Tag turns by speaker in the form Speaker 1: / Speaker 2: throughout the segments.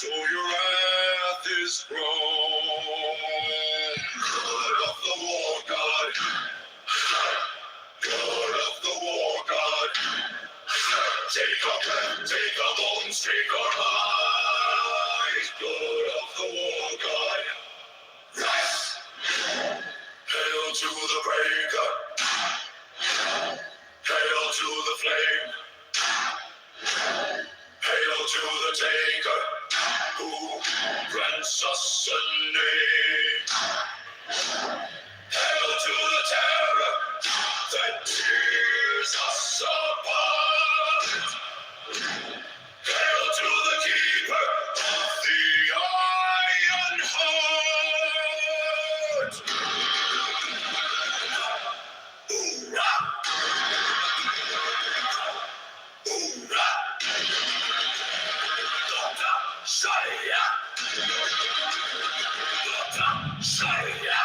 Speaker 1: So your wrath is grown. Blood of the war god. Blood of the war god. Take our breath, take our bones, take our lives. Blood of the war god. Rise. Hail to the breaker. Hail to the flame. Hail to the taker, who grants us a name. Hail to the terror that tears us apart. Hail to the keeper of the iron heart. Hoorah! Hoorah! Shaya! Shaya!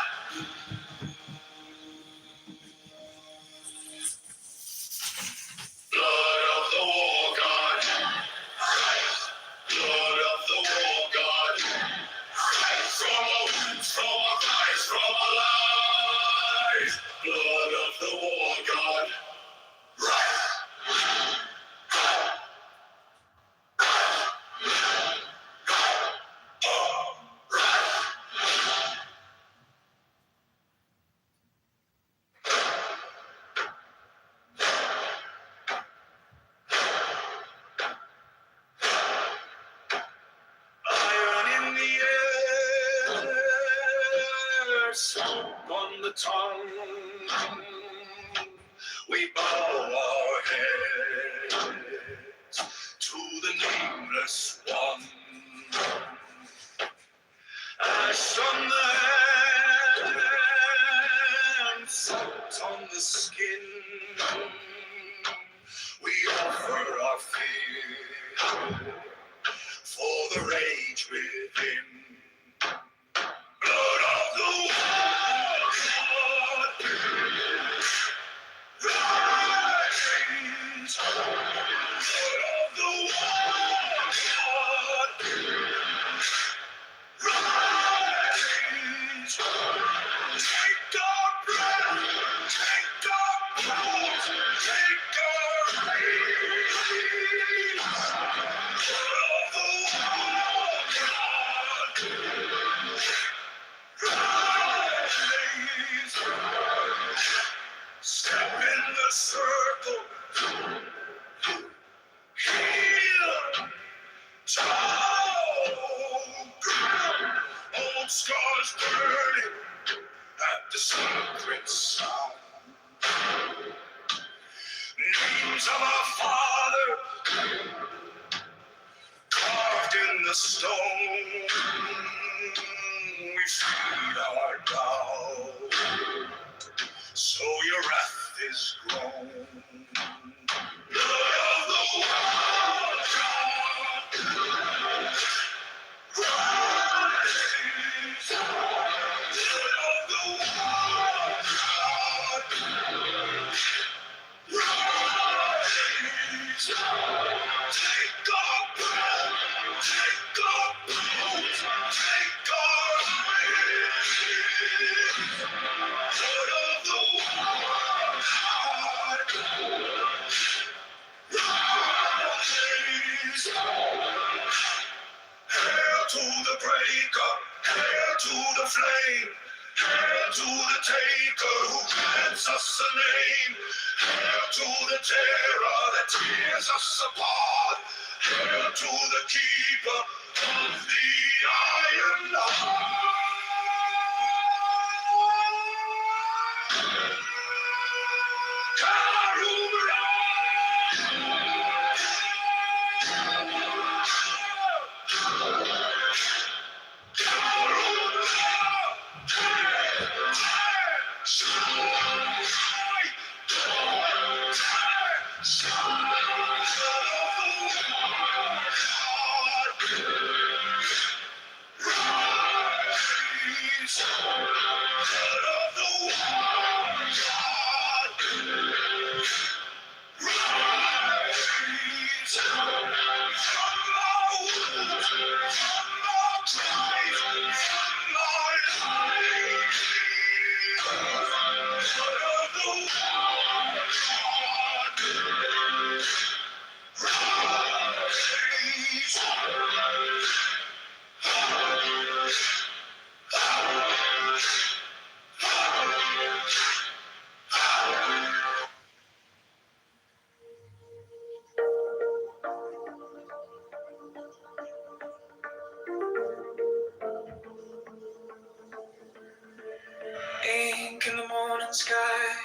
Speaker 1: Blood of the war god. Blood of the war god. From our wounds, from our cries, from our lives. Blood of the war god. Rise. Smoke on the tongue, we bow our heads to the nameless one. Ash on the hands, salt on the skin, we offer our fear for the rage within. Blood of the war god, rise. Blood of the war god, rise. Take our breath, take our pulse, take our release. Blood of the war god. Rise. Step in the circle. Heal. Ground. Old scars burning at the secret sound. Names of our father carved in the stone. We feed our doubt, so your wrath is grown. Blood of the war god, rise. Blood of the war god, rise. Take our breath, take our pulse, take our release. Blood of the war god, rise. Hail to the breaker, hail to the flame, hail to the taker who grants us a name. Hail to the terror that tears us apart. Hail to the keeper of the iron heart. Rise. morning sky,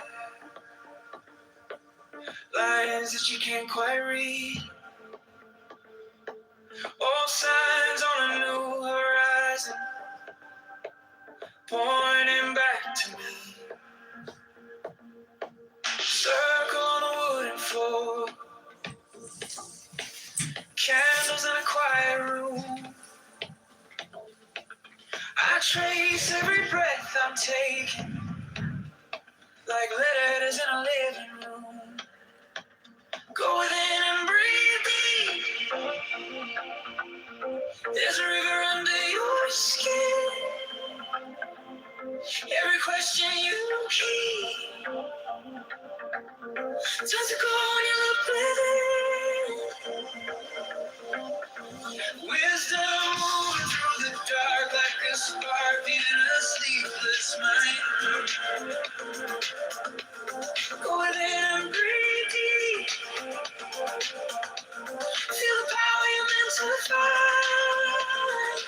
Speaker 1: lines that you can't quite read, all signs on a new horizon, pointing back to me. Circle on the wooden floor, candles in a quiet room. I trace every breath I'm taking, like letters in a living room. Go within and breathe deep. There's a river under your skin. Every question you keep turns to gold when you look within. Wisdom moving through the dark like a spark in a sleepless mind. Go within and breathe deep. Feel the power you're meant to find.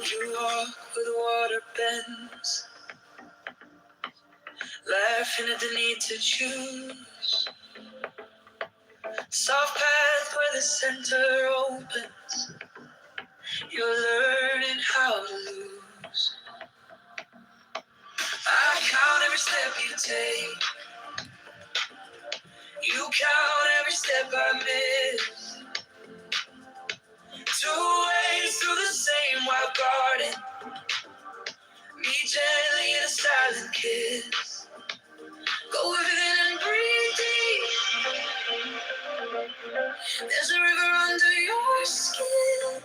Speaker 1: You walk where the water bends, laughing at the need to choose. Soft path where the center opens. You're learning how to lose. I count every step you take. You count every step I miss. Two ways through the same wild garden. Meet gently in a silent kiss. Go within and breathe deep. There's a river under your skin.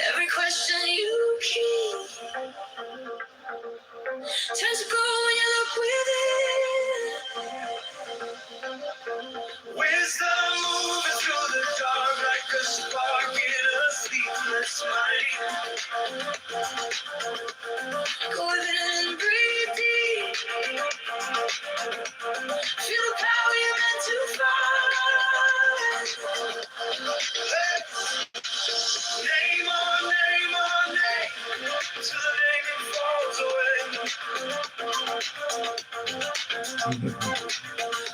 Speaker 1: Every question you keep turns to gold when you look within. Wisdom moving through the dark like a spark in a sleepless mind. Go within and breathe deep. Feel the power you're meant to find. Name on name, till the name falls away.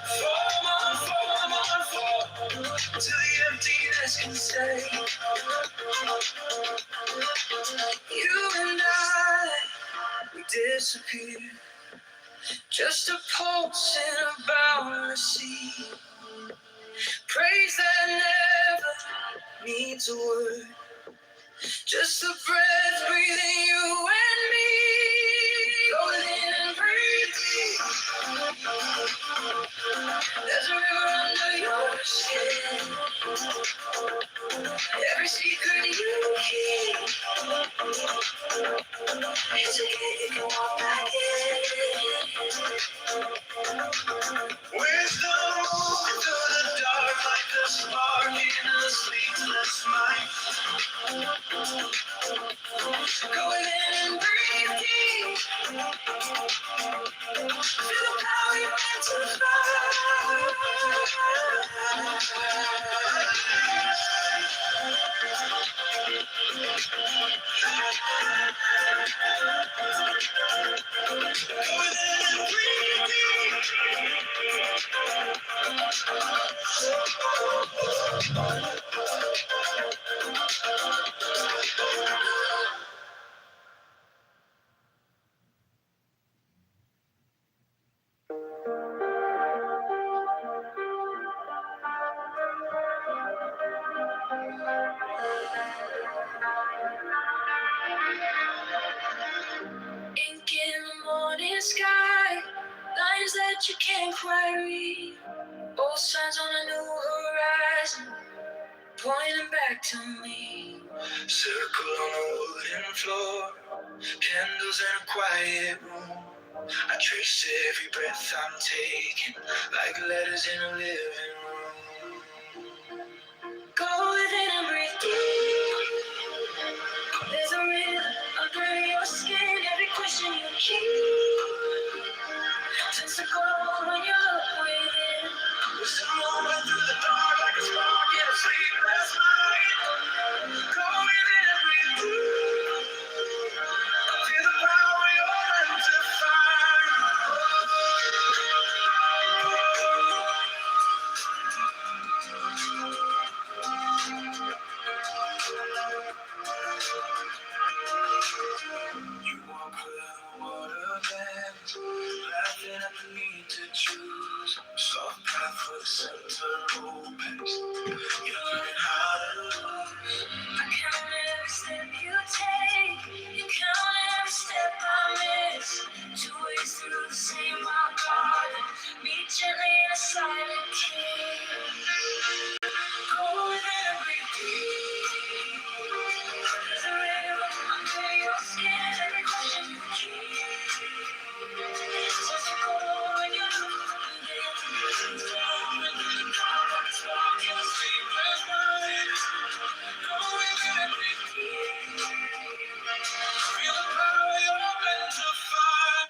Speaker 1: Form on form, till the emptiness can stay. You and I, we disappear. Just a pulse in a boundless sea. Praise that never needs a word. Just the breath breathing you and me. Go in and breathe deep. There's a river under your skin. Every secret you keep. It's okay, you can walk back in. Wisdom moving through the dark like a spark in a sleepless mind. Go in and breathe deep. Feel the power you're meant to find. Go in and breathe ink in the morning sky, lines that you can't quite read. Both signs on a new horizon, pointing back to me. Circle on the wooden floor, candles in a quiet room. I trace every breath I'm taking, like letters in a living room. Go within and breathe deep. Turns to gold when you look within. We're still moving through the dark like a spark in a sleepless night. Go within and breathe through. Feel the power you're meant to find. You walk without waterlands, laughing at the need to choose. Soft path for the center opens. You're learning how to lose. I count every step you take. You count every step I miss. Two ways through the same wild garden. Meet gently in a silent kiss. Go within and breathe deep. Under the river, under your skin, every question you keep. Such a cold when you look within. Down and through the dark, like a spark in a sleepless night. Go within and breathe deep. Feel the power you're meant to find.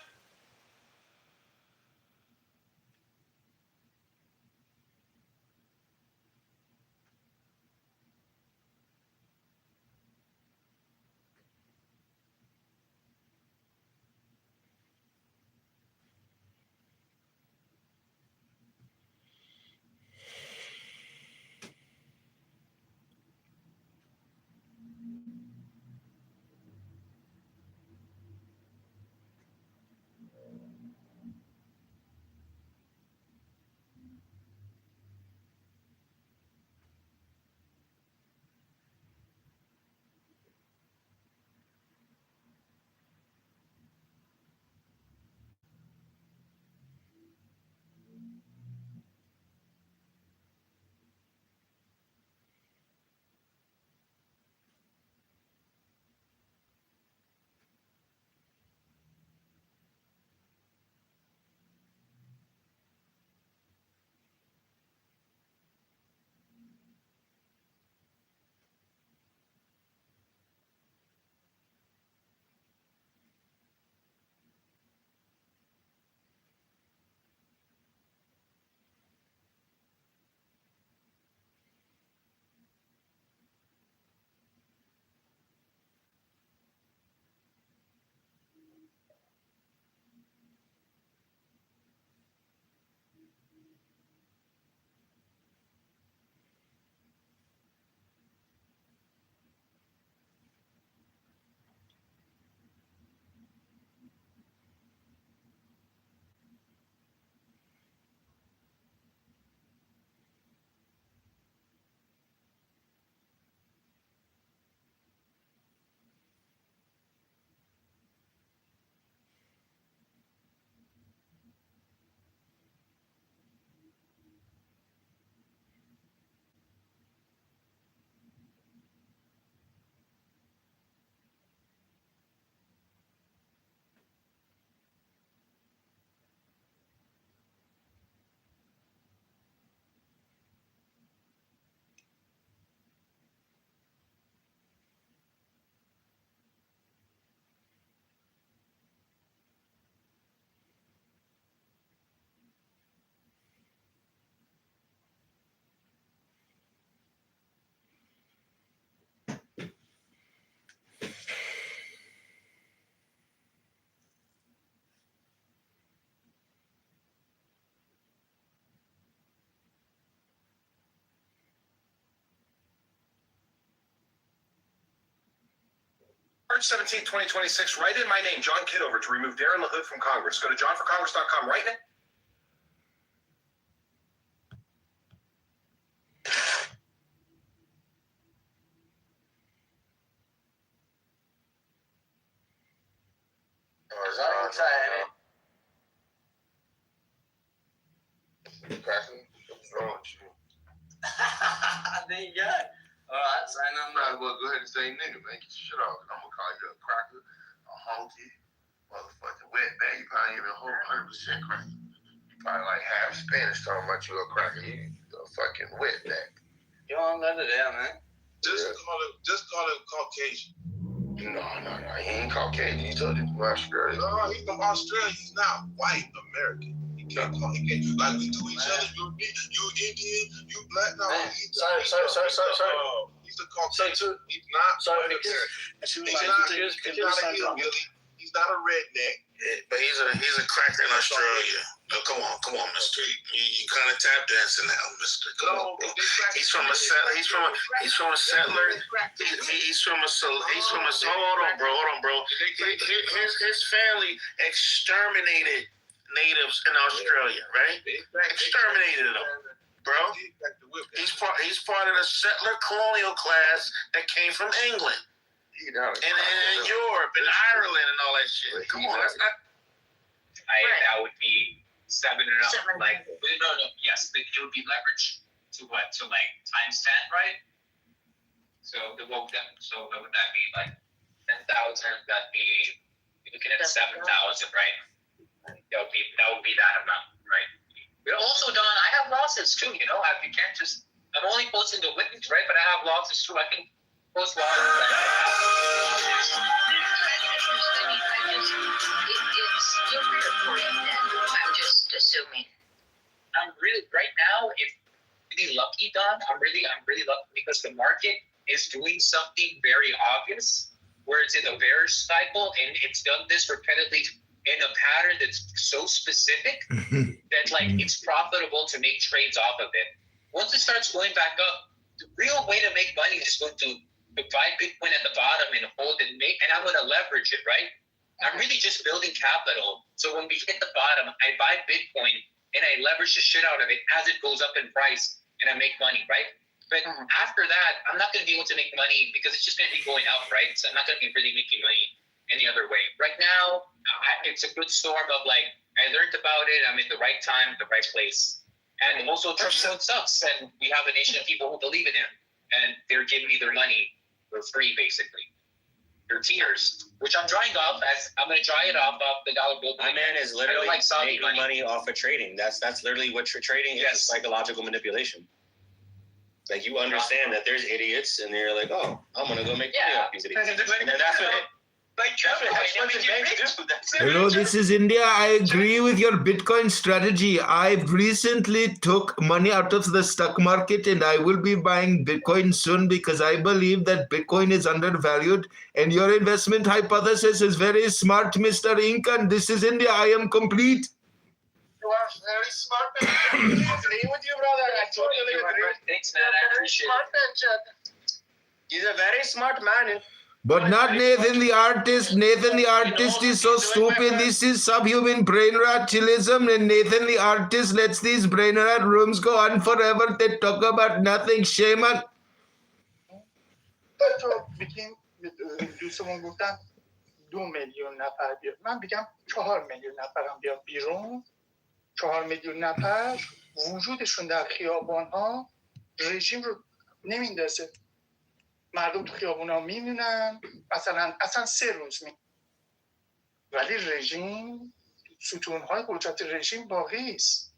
Speaker 1: March 17, 2026, write in my name, John Kitover, to remove Darren LaHood from Congress. Go to johnforcongress.com right now. What's wrong with you? There you go. Alright, say nothing.
Speaker 2: Might as well go ahead and say nigga, man. Get your shit off. I'm gonna call you a cracker, a honky, motherfucking wet bag. You probably even a whole 100% cracker. You probably like half Spanish talking about you a cracker. You a fucking wet bag.
Speaker 1: You don't let it out, man.
Speaker 2: Just call it Caucasian. No. He ain't Caucasian. He told you from Australia.
Speaker 1: No, he's from Australia. He's not white American. He can't like we do each other. You Indian, you black. No,
Speaker 2: sorry.
Speaker 1: He's a Caucasian. He's not white American. He's not a redneck.
Speaker 3: Yeah, but he's a cracker in Australia. Oh, come on, Mister. You kind of tap dancing now, Mister. Come on. He's from a settler. He's from a. Hold on, bro. His family exterminated natives in Australia, right? Exterminated them, bro. He's part of the settler colonial class that came from England. And Europe and Ireland and all that shit. Come on, that's not.
Speaker 4: That would be 7 and up. Like no, yes, it would be leverage to what? To like times 10, right? So what would that be? Like 10,000? That'd be looking at 7,000, right? That would be that amount, right? But also, Don, I have losses too. You know, you can't just. I'm only posting the witness, right? But I have losses too. I can. It's you're reporting that. I'm just assuming. I'm really right now. If really lucky, Don. I'm really lucky because the market is doing something very obvious, where it's in a bearish cycle and it's done this repeatedly in a pattern that's so specific that like it's profitable to make trades off of it. Once it starts going back up, the real way to make money is going to buy Bitcoin at the bottom and hold and make, and I'm going to leverage it, right? I'm really just building capital. So when we hit the bottom, I buy Bitcoin and I leverage the shit out of it as it goes up in price and I make money, right? But after that, I'm not going to be able to make money because it's just going to be going up, right? So I'm not going to be really making money any other way. Right now, it's a good storm of like, I learned about it, I'm at the right time, the right place. And also, Trump sucks, and we have a nation of people who believe in him, and they're giving me their money for free, basically. Their tears, which I'm drying off. I'm going to dry it off the dollar bill.
Speaker 5: My man is literally making money off of trading. That's literally what you're trading is psychological manipulation. Like you understand that there's idiots, and they're like, "Oh, I'm going to go make money off these idiots," and then that's what it.
Speaker 6: Hello, this is India. I agree with your Bitcoin strategy. I've recently took money out of the stock market and I will be buying Bitcoin soon because I believe that Bitcoin is undervalued and your investment hypothesis is very smart, Mr. Incan. This is India. I am complete.
Speaker 2: You are very smart, man. I agree with you, brother. I totally agree.
Speaker 4: Thanks, man. I appreciate it.
Speaker 5: He's a very smart man.
Speaker 6: But not Nathan the artist. Nathan the artist is so stupid. This is subhuman brain ratilism, and Nathan the artist lets these brain rat rooms go on forever. They talk about nothing. Shame on.
Speaker 7: دوستمون گفتن 2 میلیون نفر بیاد. من بگم 4 میلیون نفرم بیاد بیرون. 4 میلیون نفر وجودشون در خیابان‌ها رژیم رو نمیندازه. مردم تو خیابونا میمونن اصلا 3 روز ولی رژیم ستونهای قدرت رژیم باقی است.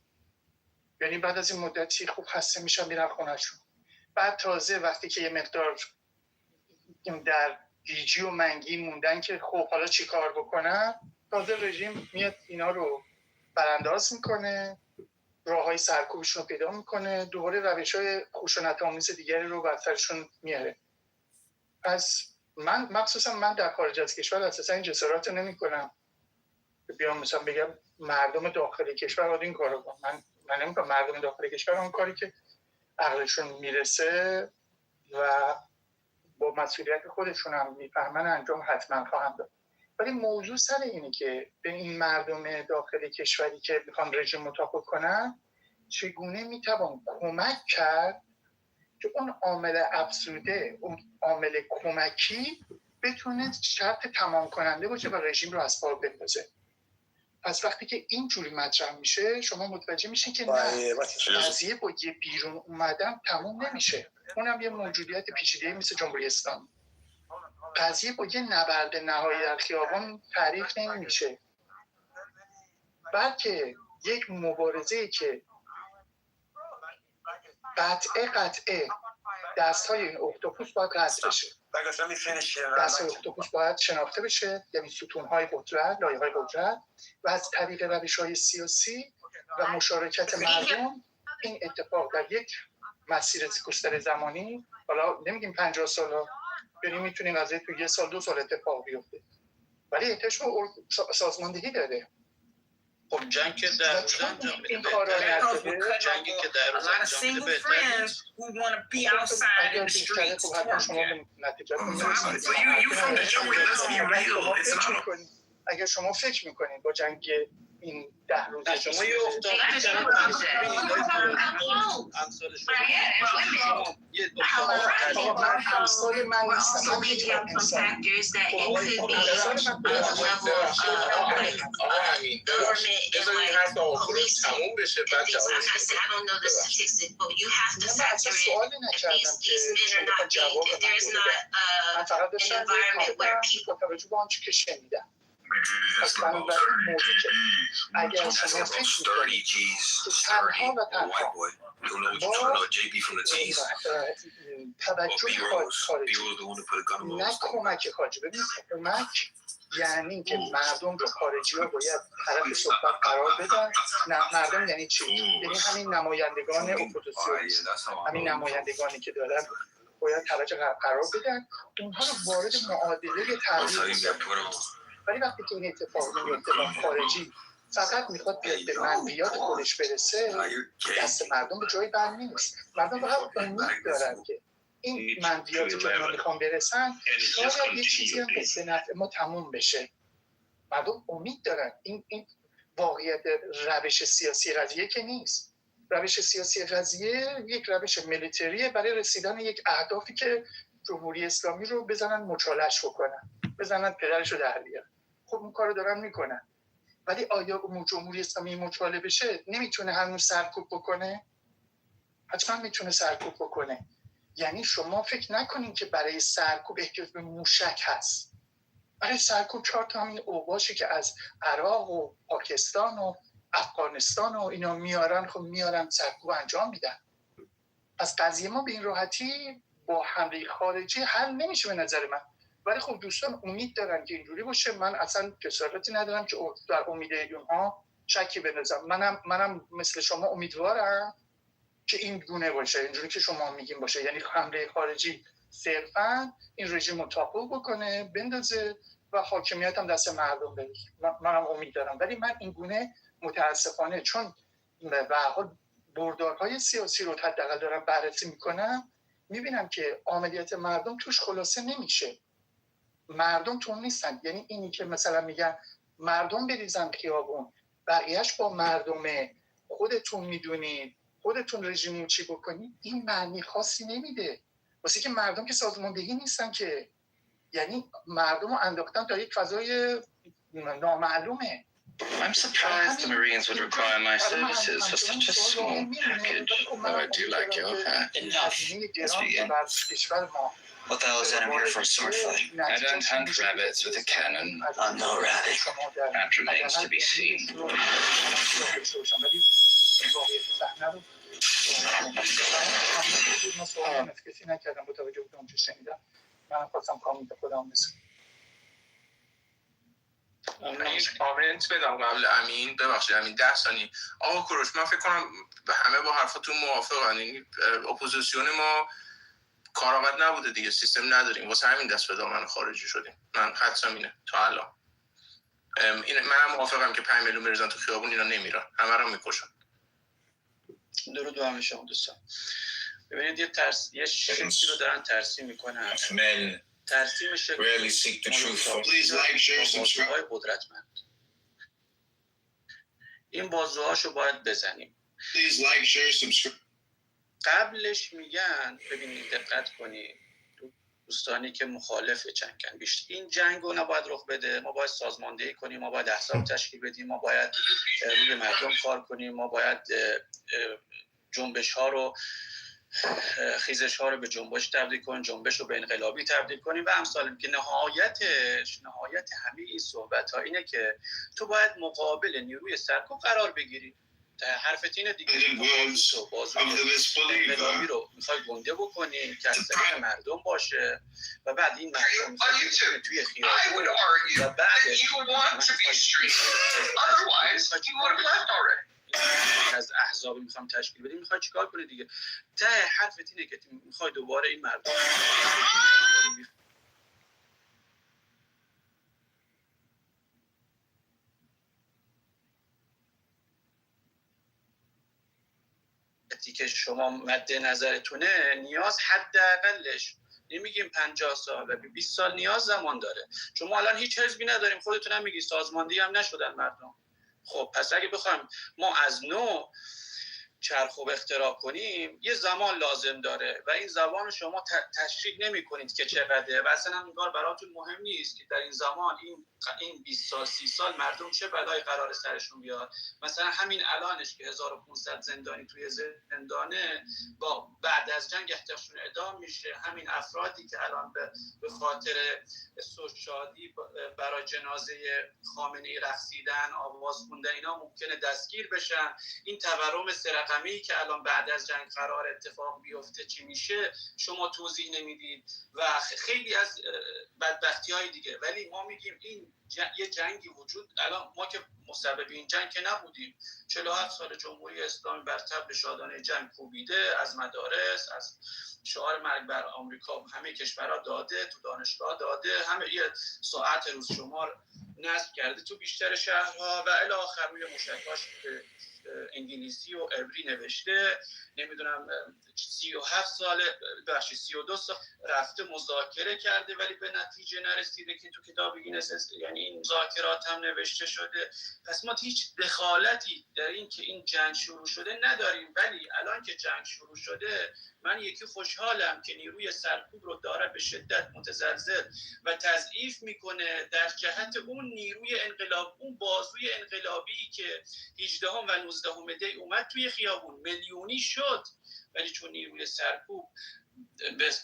Speaker 7: یعنی بعد از این مدتی خوب خسته میشن میرن خونه‌شون. بعد تازه وقتی که یه مقدار در گیجی و منگی موندن که خب حالا چی کار بکنن، تازه رژیم میاد اینا رو برانداز میکنه، راههای سرکوبشون رو پیدا میکنه، دوباره روش‌های خشونت‌آمیز دیگری رو بر سرشون میاره. پس مخصوصا من در خارج از کشور اساسا این جسارت رو نمی‌کنم که بیام مثلا بگم مردم داخل کشور باید این کارو کنن. من نمی‌گم مردم داخل کشور اون کاری که عقلشون میرسه و با مسئولیت خودشون هم میفهمن انجام حتما خواهم داد. ولی موضوع سر اینه که به این مردم داخل کشوری که میخوان رژیم مطابق کنن چگونه میتوان کمک کرد که اون عامل افزوده، اون عامل کمکی بتونه شرط تمام کننده باشه و رژیم رو از پا بندازه. پس وقتی که اینجوری مطرح میشه شما متوجه میشین که نه، قضیه با یه بیرون اومدن تموم نمیشه. اونم یه موجودیت پیچیده مثل جمهوری اسلامی. قضیه با یه نبرد نهایی در خیابان تعریف نمیشه، بلکه یک مبارزه که قطعه دست‌های این اختاپوس باید قطع بشه. دست اختاپوس باید شناخته بشه، یعنی ستون‌های قدرت، لایه‌های قدرت و از طریق روش‌های سیاسی و مشارکت مردم این اتفاق در یک مسیر گستر زمانی، حالا نمیگیم 50 سال، یعنی میتونیم از تو 1 سال 2 سال اتفاق بیفته، ولی احتیاج به سازماندهی داره.
Speaker 3: خب جنگ که در روز انجام
Speaker 7: این کارا نشده،
Speaker 3: جنگی که در روز انجام میده بهتر نیست.
Speaker 7: اگر شما فکر میکنید با جنگ این 10 روز
Speaker 3: شما یه افتاد
Speaker 7: امثال من نیستم.
Speaker 2: تموم بشه بعد
Speaker 7: سوال نکردم که شما جواب من فقط داشتم با توجه به آنچه که شنیدم. پس بنابراین موضوع که اگر شما فکر میکنید که تنها و تنها با توجه خارجی نه کمک خارجی، ببینید کمک یعنی که مردم رو خارجی ها باید طرف صحبت قرار بدن. مردم یعنی چی؟ یعنی همین نمایندگان اپوزیسیون، همین نمایندگانی که دارن باید توجه قرار بدن، اونها رو وارد معادله تغییر بدن. ولی وقتی که این اتفاق میفته و خارجی فقط میخواد بیاد به منویات خودش برسه، دست مردم به جای بر نیست. مردم فقط امید دارن که این منویاتی که اونا میخوان برسن شاید یه چیزی هم به نفع ما تموم بشه. مردم امید دارن. این واقعیت روش سیاسی قضیه که نیست. روش سیاسی قضیه یک روش ملیتریه برای رسیدن یک اهدافی که جمهوری اسلامی رو بزنن مچالش بکنن، بزنن پدرش رو در بیارن. خب اون کارو دارن میکنن، ولی آیا جمهوری اسلامی مچاله بشه نمیتونه هنوز سرکوب بکنه؟ حتما میتونه سرکوب بکنه. یعنی شما فکر نکنین که برای سرکوب احتیاج به موشک هست. برای سرکوب 4 تا همین اوباشی که از عراق و پاکستان و افغانستان و اینا میارن، خب میارن سرکوب انجام میدن. پس قضیه ما به این راحتی با حمله خارجی حل نمیشه به نظر من. ولی خب دوستان امید دارن که اینجوری باشه. من اصلا کسافتی ندارم که در امید اونها شکی بندازم. منم مثل شما امیدوارم که این گونه باشه، اینجوری که شما میگین باشه، یعنی حمله خارجی صرفا این رژیم رو تاپو بکنه، بندازه و حاکمیت هم دست مردم برسه. منم امید دارم، ولی من این گونه متاسفانه چون به هر حال بردارهای سیاسی رو حداقل دارم بررسی میکنم، میبینم که عملیات مردم توش خلاصه نمیشه. مردم تو نیستن. یعنی اینی که مثلا میگن مردم بریزن خیابون، بقیهش با مردمه، خودتون میدونید، خودتون رژیم چی بکنید، این معنی خاصی نمیده. واسه که مردم که سازماندهی نیستن که، یعنی مردم رو انداختن تا یک فضای نامعلومه.
Speaker 8: I'm surprised the Marines would require my services for such a small package, though I do like your hat.
Speaker 1: Enough. Let's begin. What the hell is that? I'm here for a sword fight.
Speaker 8: I don't hunt rabbits with a cannon.
Speaker 1: I'm no rabbit.
Speaker 8: That remains to be seen.
Speaker 2: کامنت بدم قبل امین. ببخشید امین 10 ثانیه. آقا کوروش من فکر کنم همه با حرفاتون موافقن. این اپوزیسیون ما کارآمد نبوده دیگه، سیستم نداریم، واسه همین دست به دامن خارجی شدیم. من حدسم اینه تا الان. منم موافقم که 5 میلیون بریزن تو خیابون، اینا نمیرن، همه رو میکشن.
Speaker 9: درود به همه شما دوستان. ببینید یه شکلی رو دارن ترسیم میکنن.
Speaker 1: Men
Speaker 9: ترسیم شکل
Speaker 1: rarely seek the truth. Please like, share, subscribe.
Speaker 9: قدرتمند. این بازوهاشو باید بزنیم.
Speaker 1: Please like, share, subscribe.
Speaker 9: قبلش میگن ببینید دقت کنید دوستانی که مخالف جنگن، بیشتر این جنگ رو نباید رخ بده، ما باید سازماندهی کنیم، ما باید احزاب تشکیل بدیم، ما باید روی مردم کار کنیم، ما باید جنبش ها رو خیزش ها رو به جنبش تبدیل کنیم، جنبش رو به انقلابی تبدیل کنیم و امثال. که نهایت همه این صحبت ها اینه که تو باید مقابل نیروی سرکوب قرار بگیری. حرفت اینه دیگه،
Speaker 1: The words
Speaker 9: تو
Speaker 1: of
Speaker 9: بازوی
Speaker 1: the
Speaker 9: انقلابی
Speaker 1: misbeliever.
Speaker 9: رو میخوای گنده بکنی که اکثریت مردم باشه و بعد این مردم میخوای توی خیابون و بعدش از احزاب میخوام تشکیل بدیم، میخوای چیکار کنی دیگه؟ ته حرفت اینه که میخوای دوباره این مردم که شما مد نظرتونه نیاز حداقلش نمیگیم 50 سال و 20 سال نیاز زمان داره. شما الان هیچ حزبی نداریم، خودتون هم میگی سازماندهی هم نشدن مردم. خب پس اگه بخوایم ما از نو چرخوب اختراع کنیم یه زمان لازم داره و این زمان شما تشریح نمی کنید که چقدره و اصلا انگار براتون مهم نیست که در این زمان این 20 سال 30 سال مردم چه بلایی قرار سرشون بیاد. مثلا همین الانش که 1500 زندانی توی زندانه با بعد از جنگ احتیاجشون اعدام میشه، همین افرادی که الان به خاطر شادی برای جنازه خامنه‌ای رقصیدن آواز خوندن اینا ممکنه دستگیر بشن، این تورم رقمی که الان بعد از جنگ قرار اتفاق بیفته چی میشه شما توضیح نمیدید و خیلی از بدبختی های دیگه. ولی ما میگیم این یه جنگی وجود، الان ما که مسبب این جنگ که نبودیم، 47 سال جمهوری اسلامی بر طبل شادانه جنگ کوبیده، از مدارس، از شعار مرگ بر آمریکا همه کشورها داده، تو دانشگاه داده، همه یه ساعت روز شمار نصب کرده تو بیشتر شهرها و الی آخر روی موشکاش انگلیسی و عبری نوشته. نمیدونم 37 سال 32 سال رفته مذاکره کرده ولی به نتیجه نرسیده که تو کتاب گینس یعنی این مذاکرات هم نوشته شده. پس ما هیچ دخالتی در این که این جنگ شروع شده نداریم، ولی الان که جنگ شروع شده من یکی خوشحالم که نیروی سرکوب رو داره به شدت متزلزل و تضعیف میکنه در جهت اون نیروی انقلاب، اون بازوی انقلابی که 18 و 19 دی اومد توی خیابون میلیونی شد، ولی چون نیروی سرکوب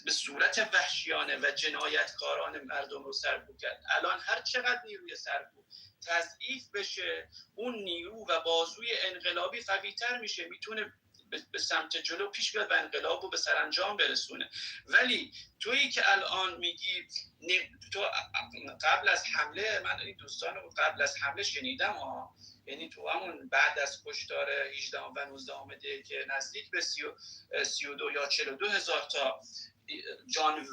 Speaker 9: به صورت وحشیانه و جنایتکارانه مردم رو سرکوب کرد، الان هر چقدر نیروی سرکوب تضعیف بشه اون نیرو و بازوی انقلابی قوی‌تر میشه، میتونه به سمت جلو پیش بیاد و انقلاب رو به سرانجام برسونه. ولی تویی که الان میگی تو قبل از حمله، من این دوستان رو قبل از حمله شنیدم ها، یعنی تو همون بعد از کشتار 18 و 19 دی که نزدیک به 32 یا 42 هزار تا جان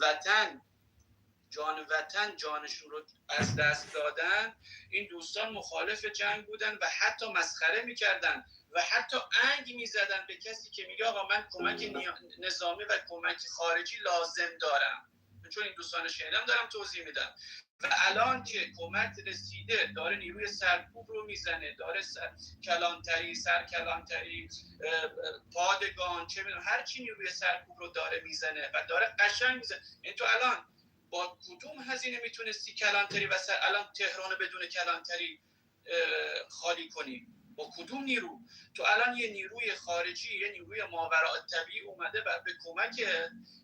Speaker 9: وطن جانشون رو از دست دادن، این دوستان مخالف جنگ بودن و حتی مسخره میکردن و حتی انگ میزدن به کسی که میگه آقا من کمک نظامی و کمک خارجی لازم دارم. چون این دوستان شنیدم دارم توضیح میدم. و الان که کمک رسیده داره نیروی سرکوب رو میزنه، داره سرکلانتری پادگان چه میدونم هر چی نیروی سرکوب رو داره میزنه و داره قشنگ میزنه. این تو الان با کدوم هزینه میتونستی کلانتری و الان تهران بدون کلانتری خالی کنی؟ با کدوم نیرو؟ تو الان یه نیروی خارجی، یه نیروی ماوراءالطبیعی اومده و به کمک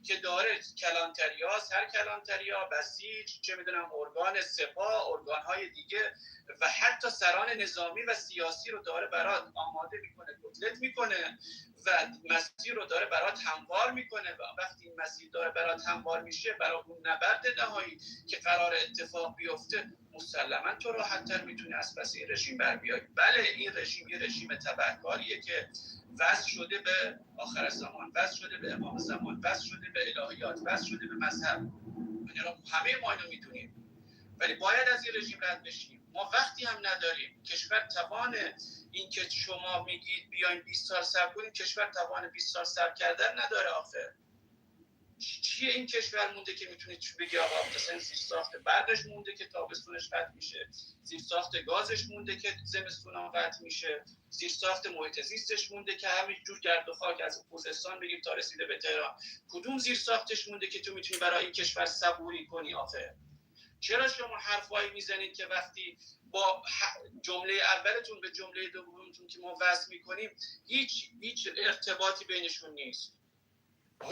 Speaker 9: که داره کلانتریا، سرکلانتریا، بسیج، چه میدونم ارگان سپاه، ارگان‌های دیگه و حتی سران نظامی و سیاسی رو داره برات آماده میکنه، کتلت میکنه و مسیر رو داره برات هموار میکنه و وقتی این مسیر داره برات هموار میشه برای اون نبرد نهایی که قرار اتفاق بیفته مسلما تو راحت‌تر میتونی از پس این رژیم بر بیای. بله این رژیم یه رژیم تبهکاریه که وصل شده به آخر زمان، وصل شده به امام زمان، وصل شده به الهیات، وصل شده به مذهب. همه ما اینو میدونیم، ولی باید از این رژیم رد بشیم. ما وقتی هم نداریم. کشور توان این که شما میگید بیاین 20 سال صبر کنیم، کشور توان 20 سال صبر کردن نداره. آخه چیه این کشور مونده که میتونید بگی آقا مثلا زیرساخت برقش مونده که تابستونش قطع میشه، زیرساخت گازش مونده که زمستونا قطع میشه، زیرساخت محیط زیستش مونده که همینجور گرد و خاک از خوزستان بگیم تا رسیده به تهران. کدوم زیرساختش مونده که تو میتونی برای این کشور صبوری کنی؟ آخه چرا شما حرفایی میزنید که وقتی با جمله اولتون به جمله دومتون که ما وصل میکنیم هیچ ارتباطی بینشون نیست؟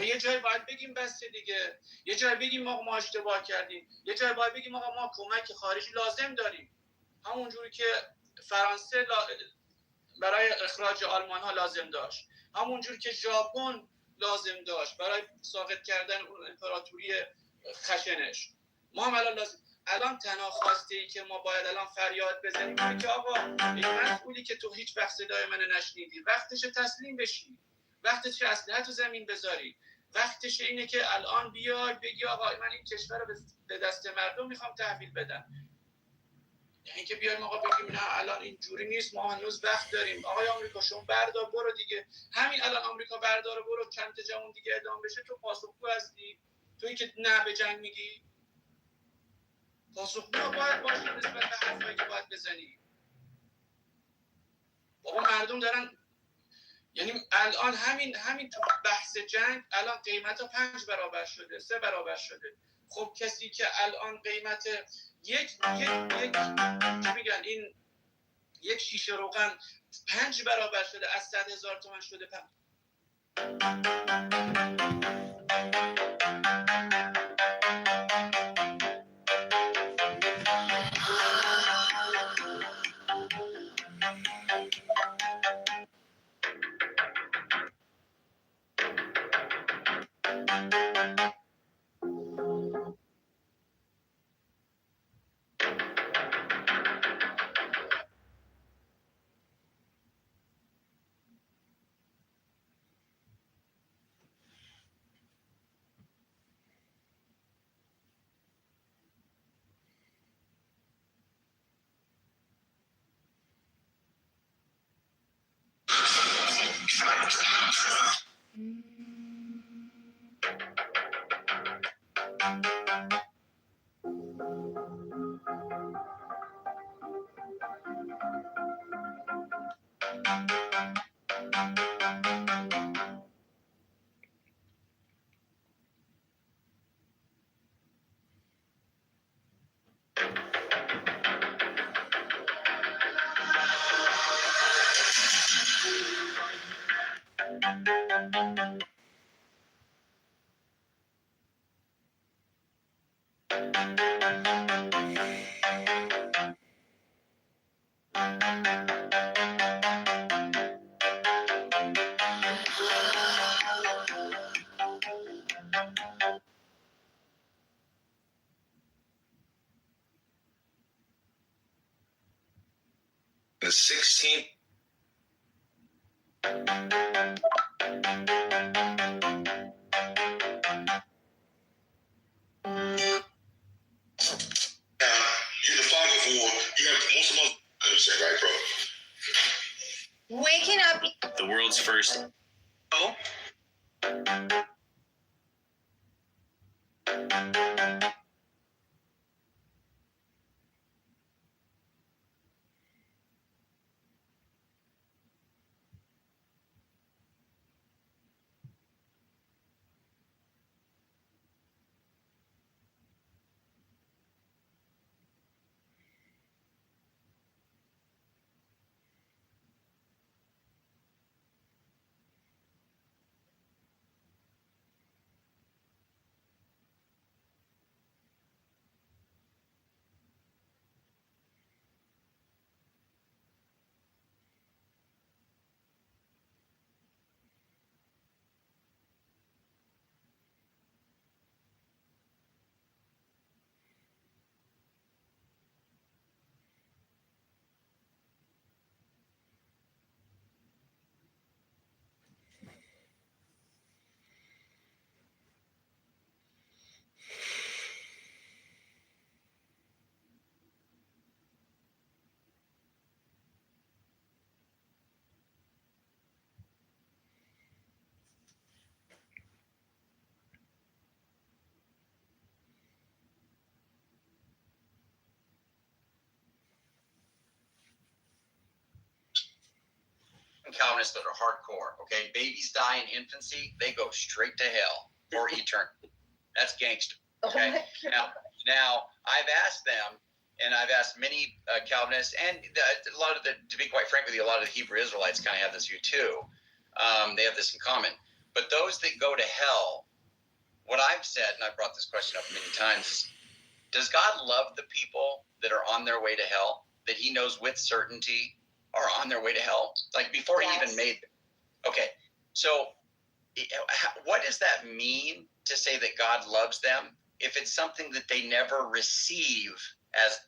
Speaker 9: یه جای باید بگیم بس دیگه، یه جای بگیم ما اشتباه کردیم، یه جای باید بگیم ما کمک خارجی لازم داریم. همونجوری که فرانسه برای اخراج آلمان ها لازم داشت، همونجور که ژاپن لازم داشت برای ساقط کردن اون امپراتوری خشنش. ما هم الان تنها خواسته ای که ما باید الان فریاد بزنیم اینه که آقا این مسئولی که تو هیچ وقت صدای من نشنیدی، وقتش تسلیم بشی، وقتش اسلحه تو زمین بذاری، وقتش اینه که الان بیای بگی آقا من این کشور رو به دست مردم میخوام تحویل بدم. یعنی که بیایم آقا بگیم نه الان اینجوری نیست، ما هنوز وقت داریم. آقای آمریکا شما بردار برو دیگه، همین الان آمریکا بردار برو، چند تا جمعون دیگه اعدام بشه، تو پاسخگو هستی؟ تویی که نه به جنگ میگی، پاسخگو باید باشی نسبت به حرفایی که باید بزنی. بابا مردم دارن، یعنی الان همین تو بحث جنگ الان قیمت ها 5 برابر شده، 3 برابر شده. خب کسی که الان قیمت یک چی میگن این یک شیشه روغن 5 برابر شده، از 100,000 تومان شده.
Speaker 1: The 16th. You're the fog of war. You have most of us understand, right, bro?
Speaker 10: Waking up.
Speaker 8: The world's first. Oh.
Speaker 11: Calvinists that are hardcore, okay? Babies die in infancy, they go straight to hell or eternity. That's gangster, okay? Now, I've asked them, and I've asked many Calvinists, and a lot of the, to be quite frank with you, a lot of the Hebrew Israelites kind of have this view too. They have this in common. But those that go to hell, what I've said, and I've brought this question up many times, is, does God love the people that are on their way to hell, that he knows with certainty are on their way to hell? Like before he even made them. Okay. So what does that mean to say that God loves them if it's something that they never receive as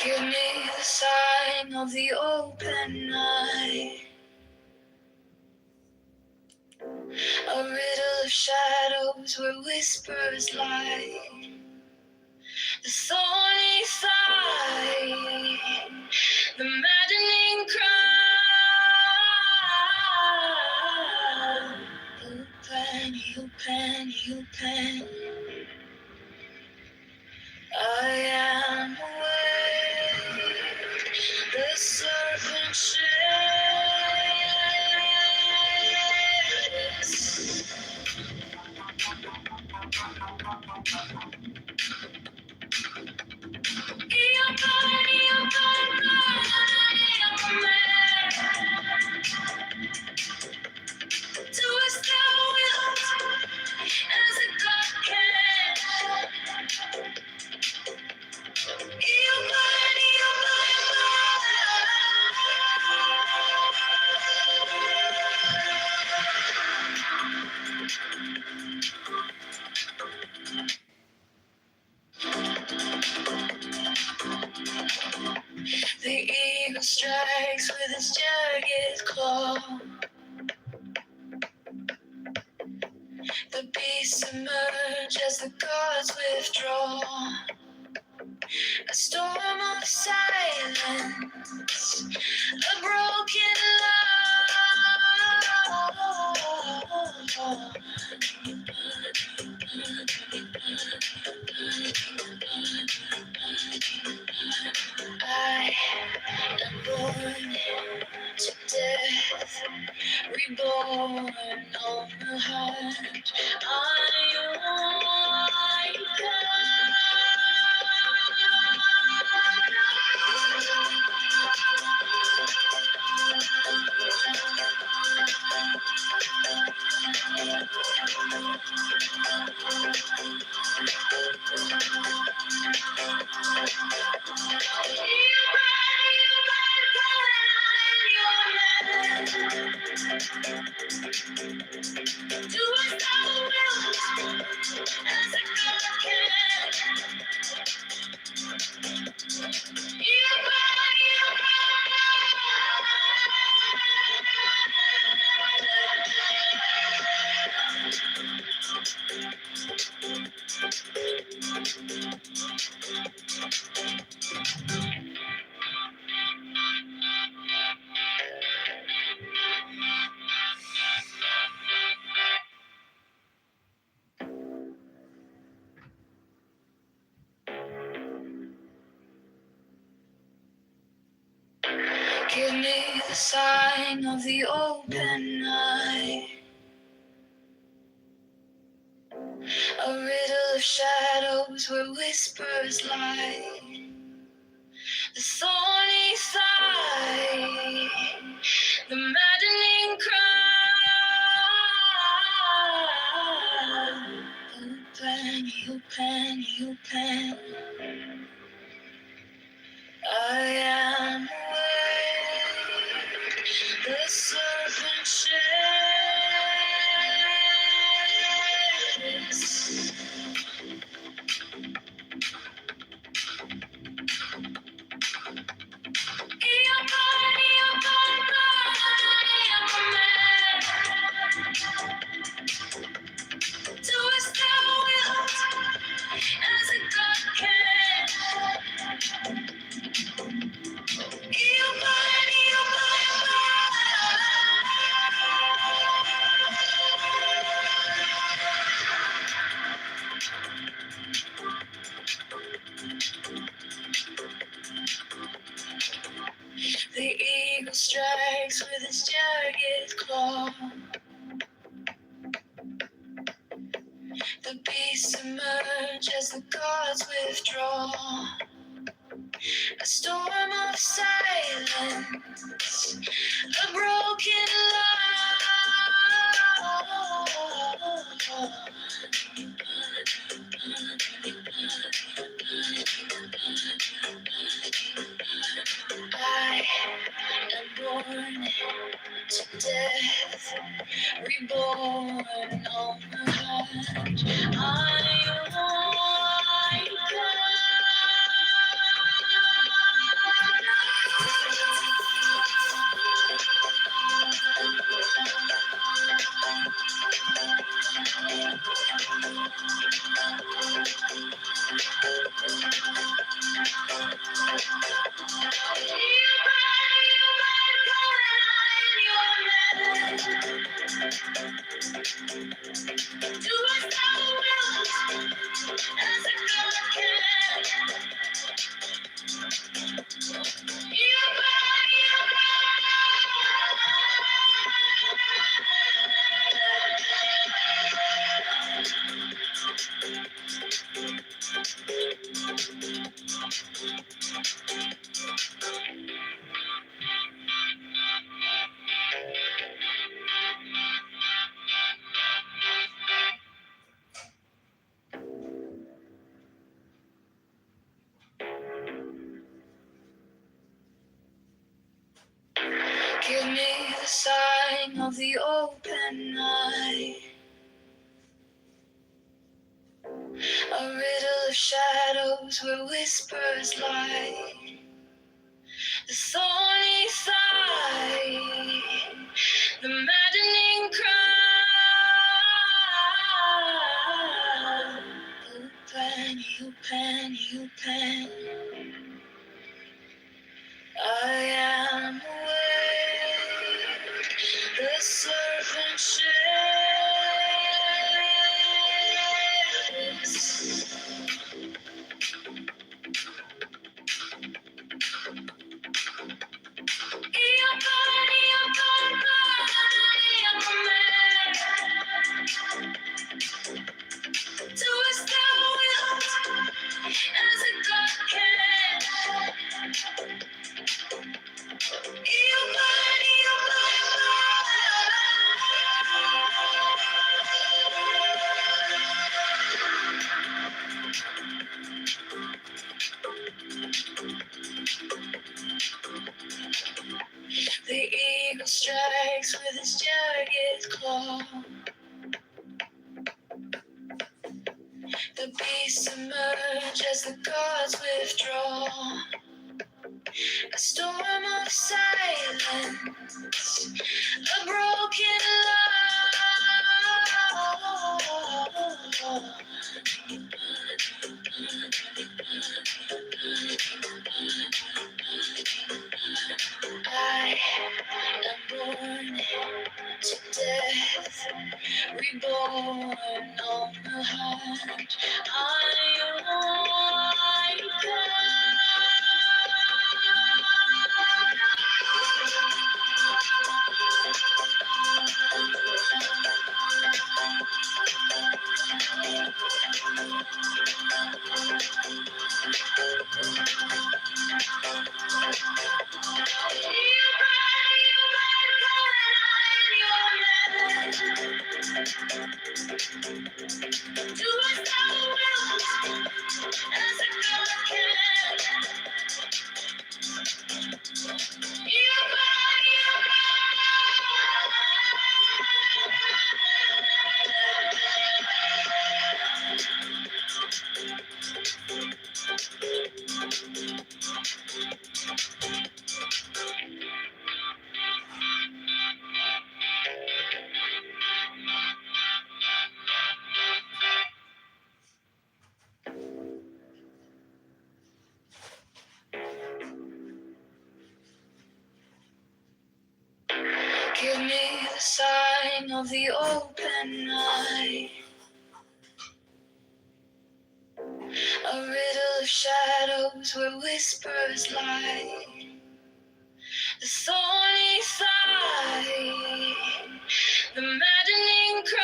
Speaker 1: Give me the sign of the open night, a riddle of shadows where whispers lie, the thorny side, the maddening cry. Open, open, I am awake, the serpent shakes. The eagle strikes with its jagged claw. The beasts emerge as the gods withdraw. A storm of silence, a broken love. I am born to death, reborn on the heart. I Give me the sign of the open night, a riddle of shadows where whispers lie, the thorny side, the maddening cry. Open, open, I am awake, the serpent shakes. The beasts emerge as the gods withdraw. A storm of silence, a broken law. I am born to death, reborn on the hunt. I give me the sign of the open eye, a riddle of shadows where whispers lie, the thorny thigh, the maddening cry. Open, open, open. I am awake, the serpent sheds. Do as thou wilt, as a God can. The eagle strikes with his jagged claw. The beasts emerge as the gods withdraw. A storm of silence, a broken law. I am born to death, reborn on the hunt. I do as thou wilt, as a God can. Give me the sign of the open eye, a riddle of shadows where whispers lie, the thorny thigh, the maddening cry.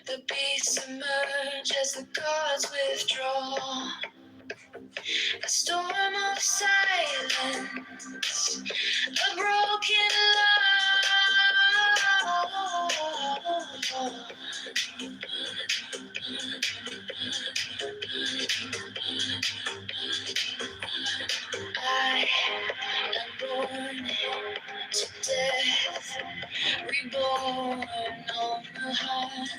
Speaker 1: The beasts emerge as the gods withdraw. A storm of silence, a broken law. I am born to death, reborn on the heart.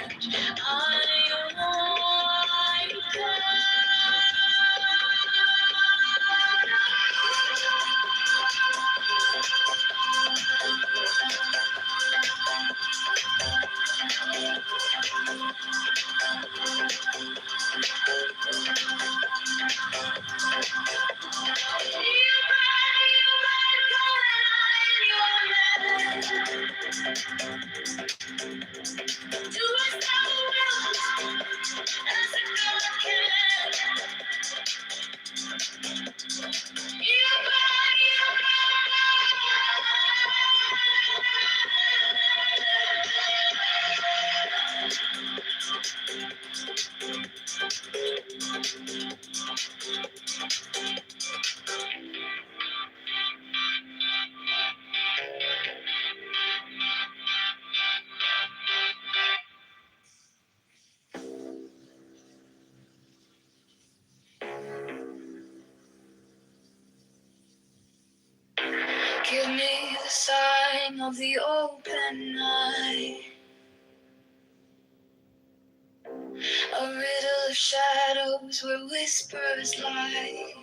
Speaker 1: Give me the sign of the open eye, a riddle of shadows where whispers lie.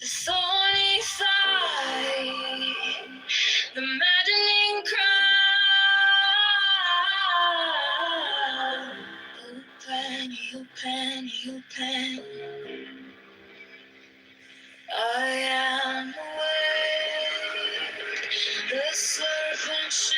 Speaker 1: The thorny thigh, the maddening cry. Open, open, open. I am awake, the serpent shakes.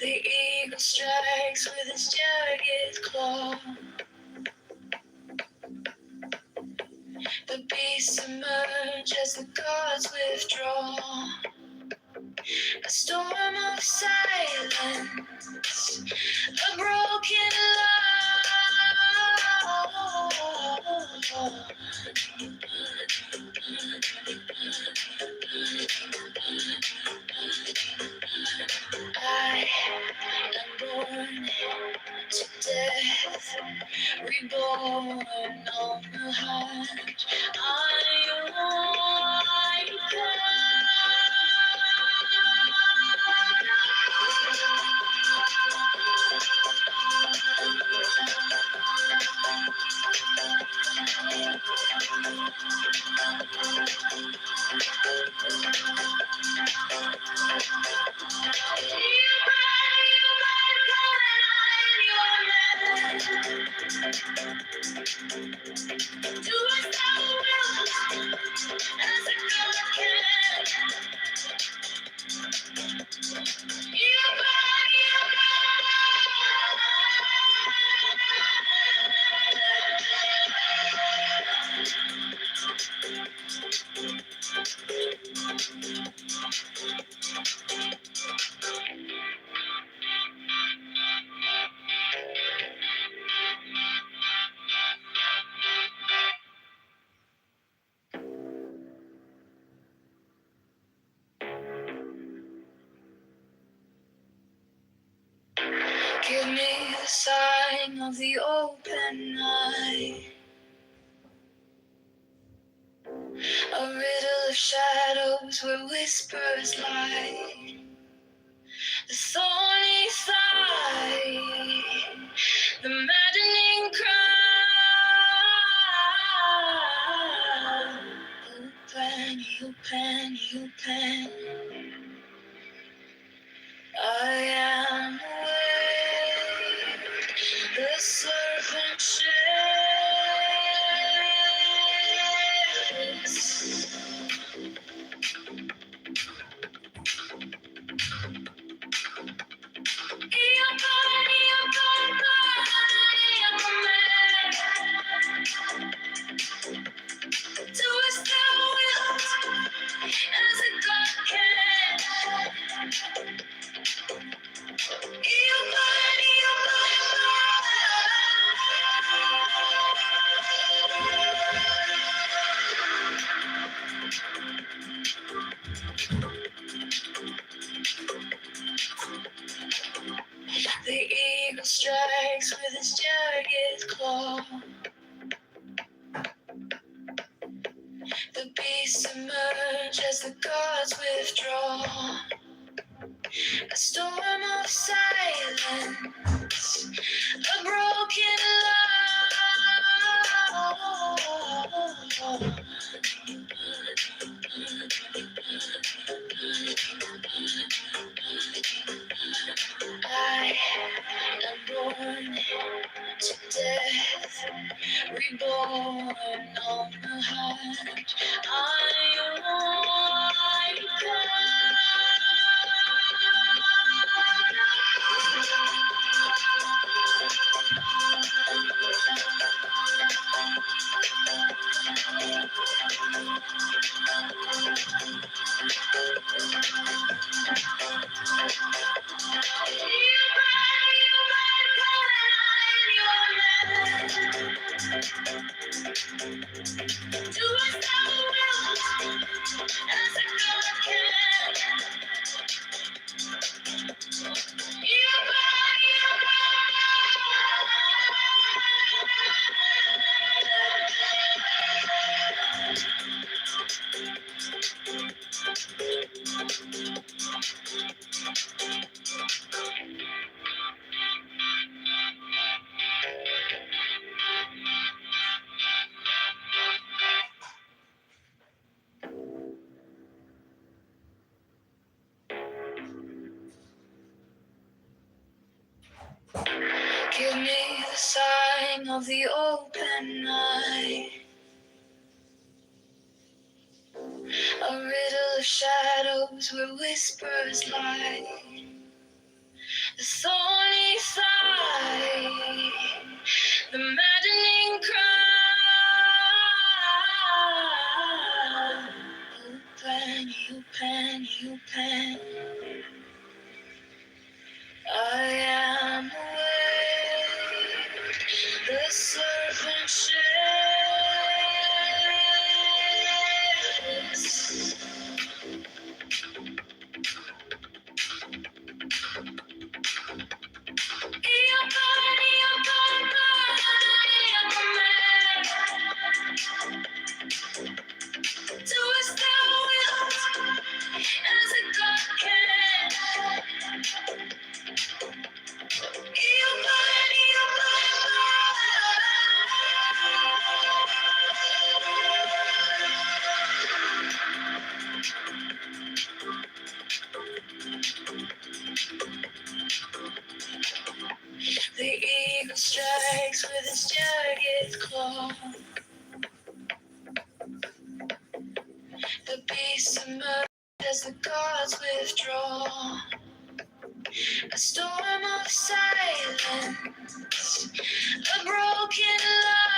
Speaker 1: The eagle strikes with its jagged claw. The beasts emerge as the gods withdraw. A storm of silence, a broken law. I am born to death, reborn on the heart. Give me the sign of the open eye, a riddle of shadows where whispers lie. The thorny thigh, you pen. I am awake, the serpent sheds. The eagle strikes with its jagged claw. The beasts emerge as the gods withdraw. A storm of silence, a broken law. I am born to death, reborn on the hunt. I give me the sign of the open night, a riddle of shadows where whispers lie, the thorny sigh, the maddening cry. Open, you pen, you pen. I am awake, the serpent sheds. The eagle strikes with its jagged claw. The beasts emerge as the gods withdraw. A storm of silence, a broken law.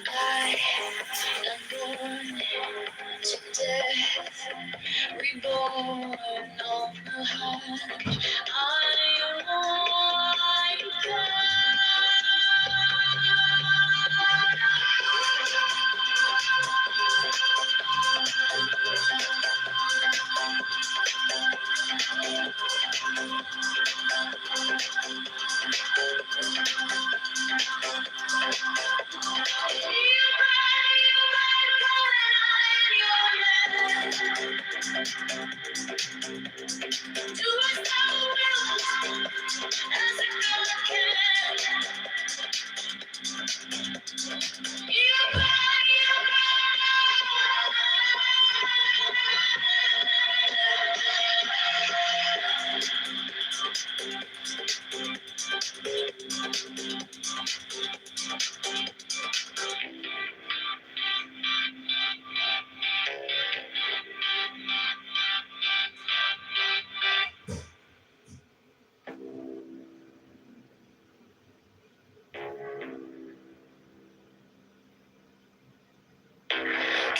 Speaker 1: I am born to death, reborn on the hunt. I am Do as thou wilt, as a God can.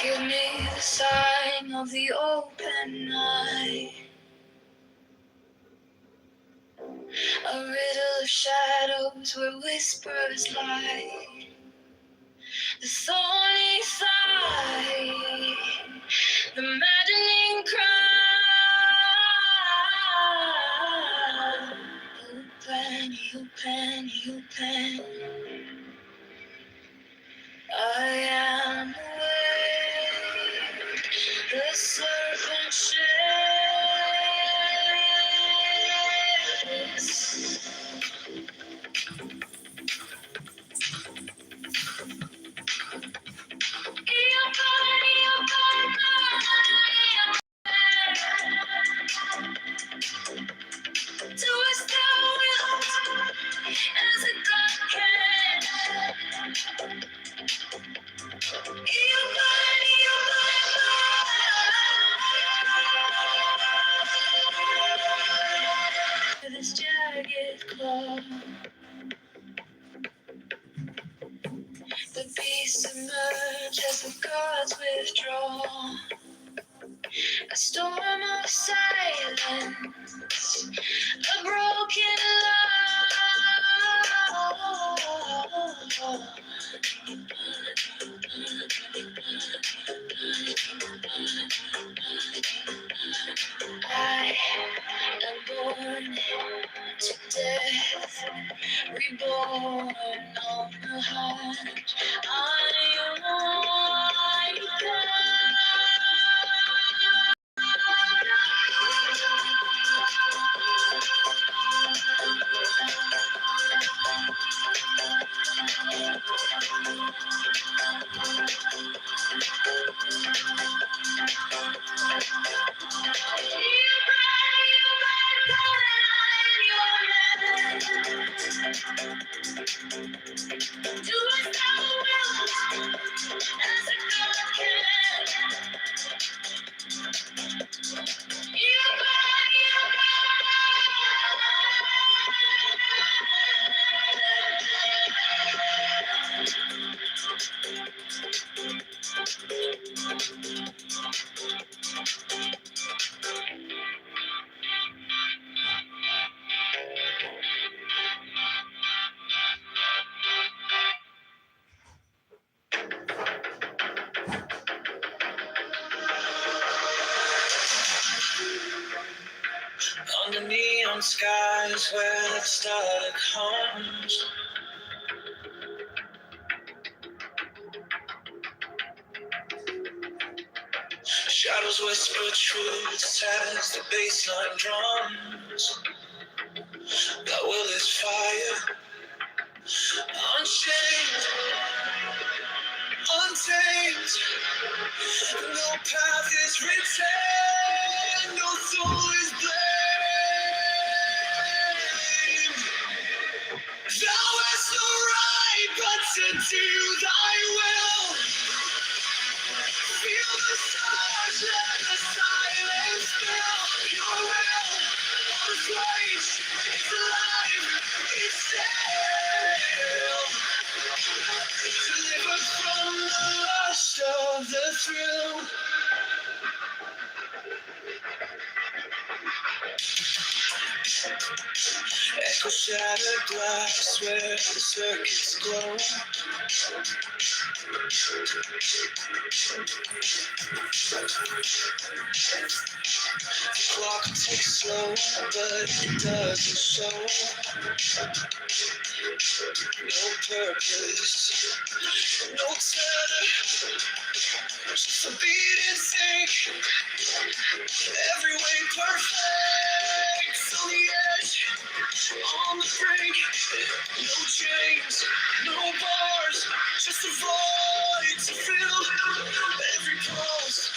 Speaker 1: Give me the sign of the open eye, a riddle of shadows where whispers lie, the thorny sigh, the maddening cry. Open, open, open. I am awake, the serpent shakes. Do as thou wilt, as a God can. This jagged claw, the beasts emerge as the gods withdraw. A storm of silence, a broken law. I am born to death, reborn on the heart. I do as thou wilt, as a God can.
Speaker 10: Under neon skies where the starlight comes, shadows whisper truths as the bassline drums. Thy will is fire, unchained, untamed. No path is written, no soul is blamed. Thou hast no right but to do thy will. Feel the stars, let the silence fill. Your will, on place, it's alive, it's still. Delivered from the lust of the thrill. Echo shattered glass where the circuits glow. The clock ticks slow, but it doesn't show. No purpose, no tether, Just a beat in sync, every way perfect. On the edge, on the brink, no chains, no bars, just a void to fill. Every pulse,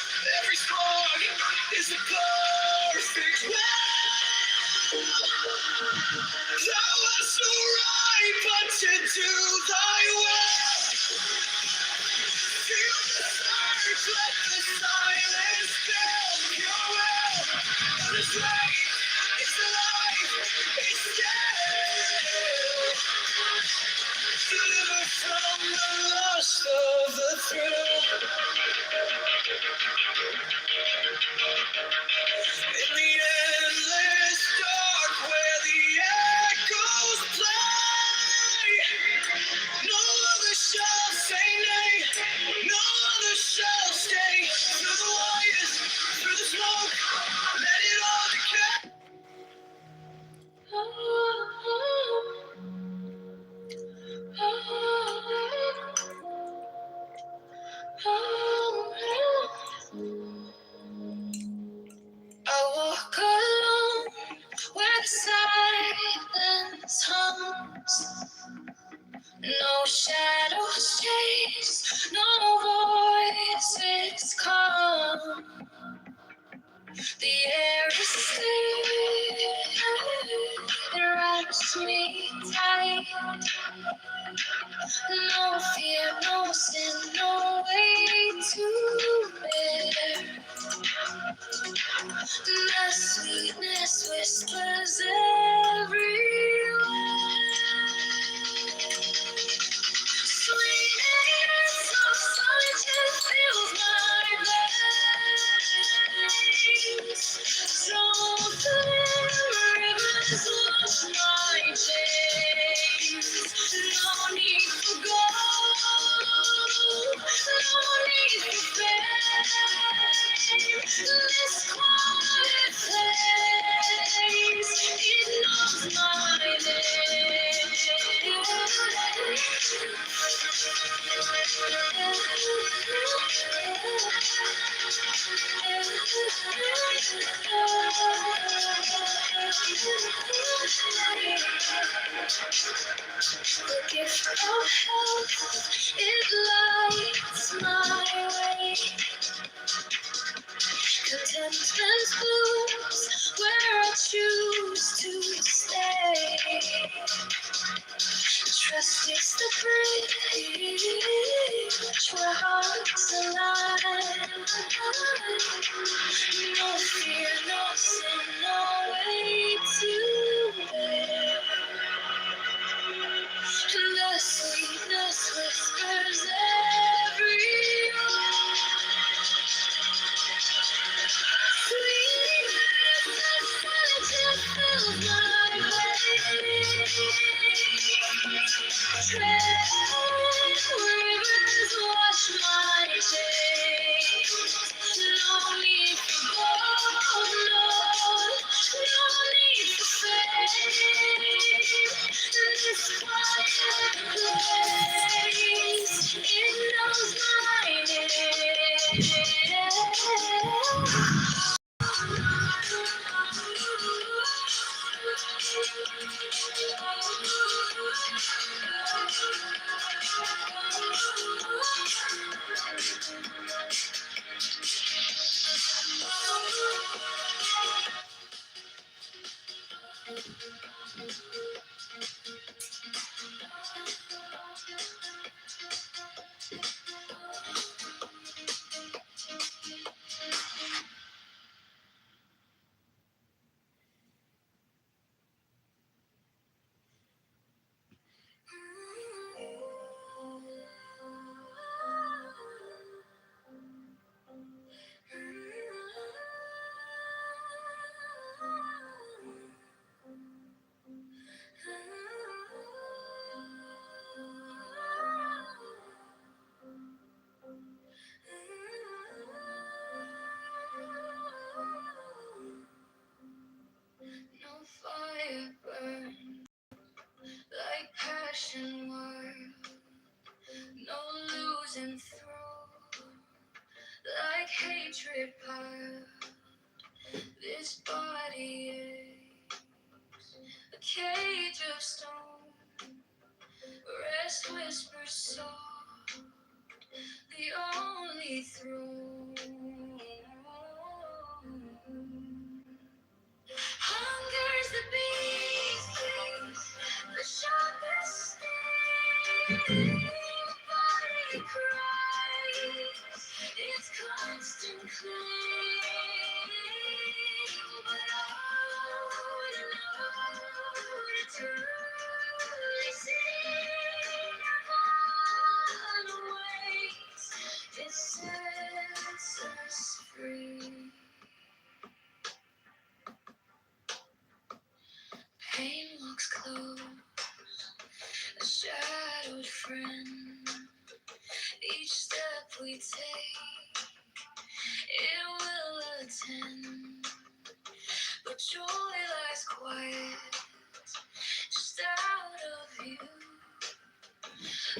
Speaker 10: every spark is a perfect will. Thou hast no right but to do thy will. Feel the surge, let the silence fill your will. But it's right, it's alive, it's still. Deliver from the lust of the thrill. In the endless dark where the echoes play, no other shall say nay, no other shall stay. Through the wires, through the smoke, let it all decay. I walk alone where the silence hums. No shadows chase, no voices come. The air is still, it wraps me tight. No fear, no sin, no way to bear. The sweetness whispers everywhere. Sweetness of solitude fills my veins. Soulful rivers wash my chains. No need for gold, no need for fame. This quiet place, it knows my name. The gift of health, it lights my way. Contentment blooms where I choose to stay. Trust is the bridge where hearts align. No fear, no sin, no way to bear. And the sweetness whispers everywhere. Rivers wash my chains. No need for gold, no need for fame. This quiet place, it knows my name. hatred piled. This body aches, a cage of stone. Rest whispers soft, the only throne. Hunger's the beast, the sharpest sting. Body cries, its constant cling. But oh, to truly see Nirvana waits, it sets us free. Pain walks close, a shadowed friend. Each step we take, it will attend. But joy lies quiet, just out of view.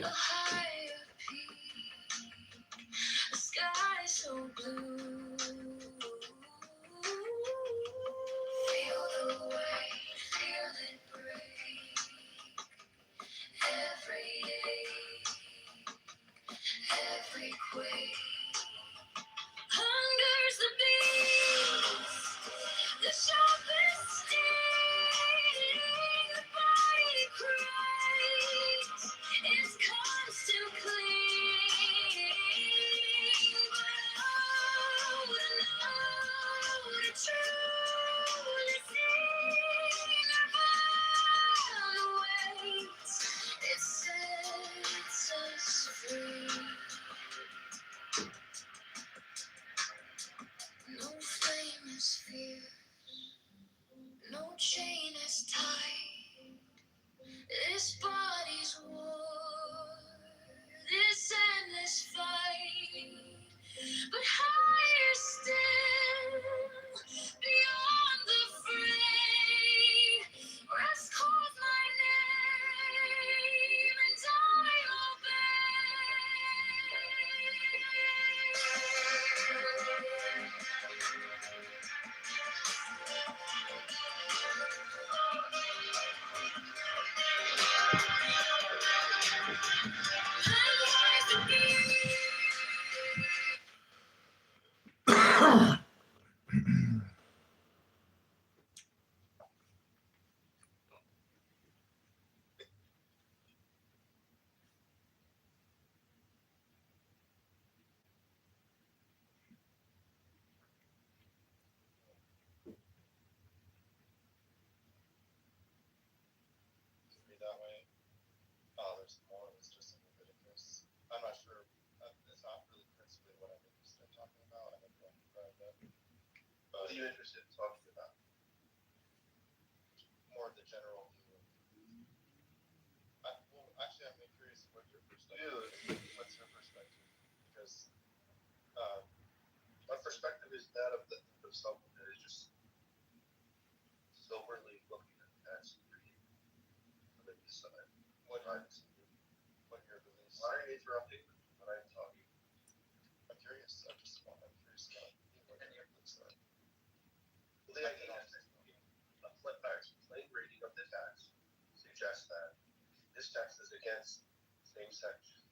Speaker 10: A higher peak, a sky so blue. Feel the weight, feel it break. Every ache, every quake. Hunger's the beast, the sharpest sting. The body cries, its constant cling. But oh, to truly see Nirvana waits, it sets us free. No flame is fear, no chain is tight. This body's war, this endless fight. But higher still, beyond the fray, rest calls my name, and I
Speaker 12: That way. There's more. It's just in Leviticus. I'm not sure. It's not really principally what I'm interested in talking about. I haven't read that. But what are you interested in talking about? More of the general view. Well, actually, I'm curious what your perspective is. What's your perspective? Because my perspective is that of someone that is just soberly looking at the past and then decide what your beliefs. Why are you interrupting when I'm talking? I'm curious. I'm curious about what your beliefs are. Well, the idea is a plain reading of the text suggests that this text is against same-sex.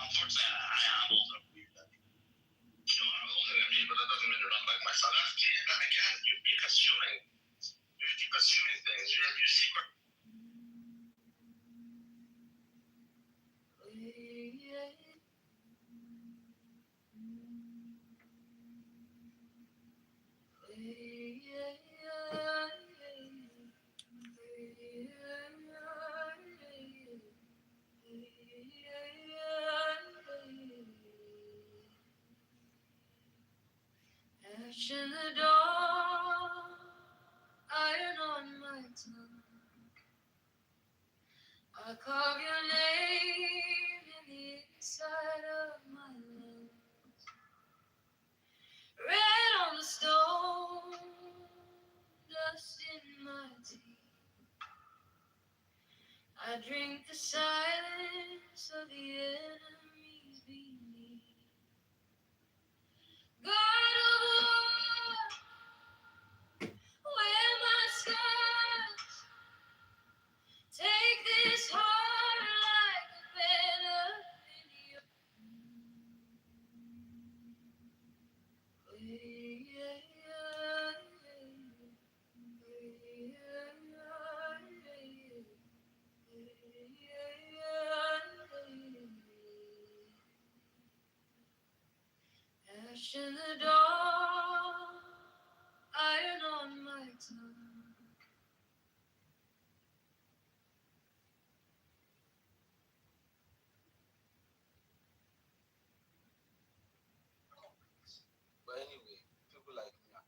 Speaker 3: Unfortunately, I'm older.
Speaker 10: Ash in the dark, iron on my tongue. I carve your name in the inside of my lungs. Red on the stone, dust in my teeth. I drink the silence of the enemies beneath. God of war, wear my scars. Take this heart like a banner in your ash in the dark, iron on my tongue.
Speaker 12: But anyway, people like me are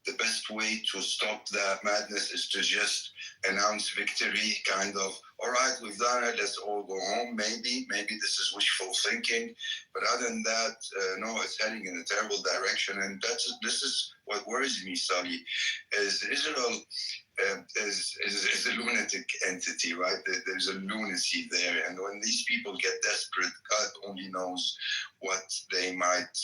Speaker 1: the best way to stop that madness is to just announce victory, kind of, all right, we've done it, let's all go home. Maybe this is wishful thinking, but other than that, no, it's heading in a terrible direction, and this is what worries me, Sally, is Israel is a lunatic entity, right? There's a lunacy there, and when these people get desperate, God only knows what they might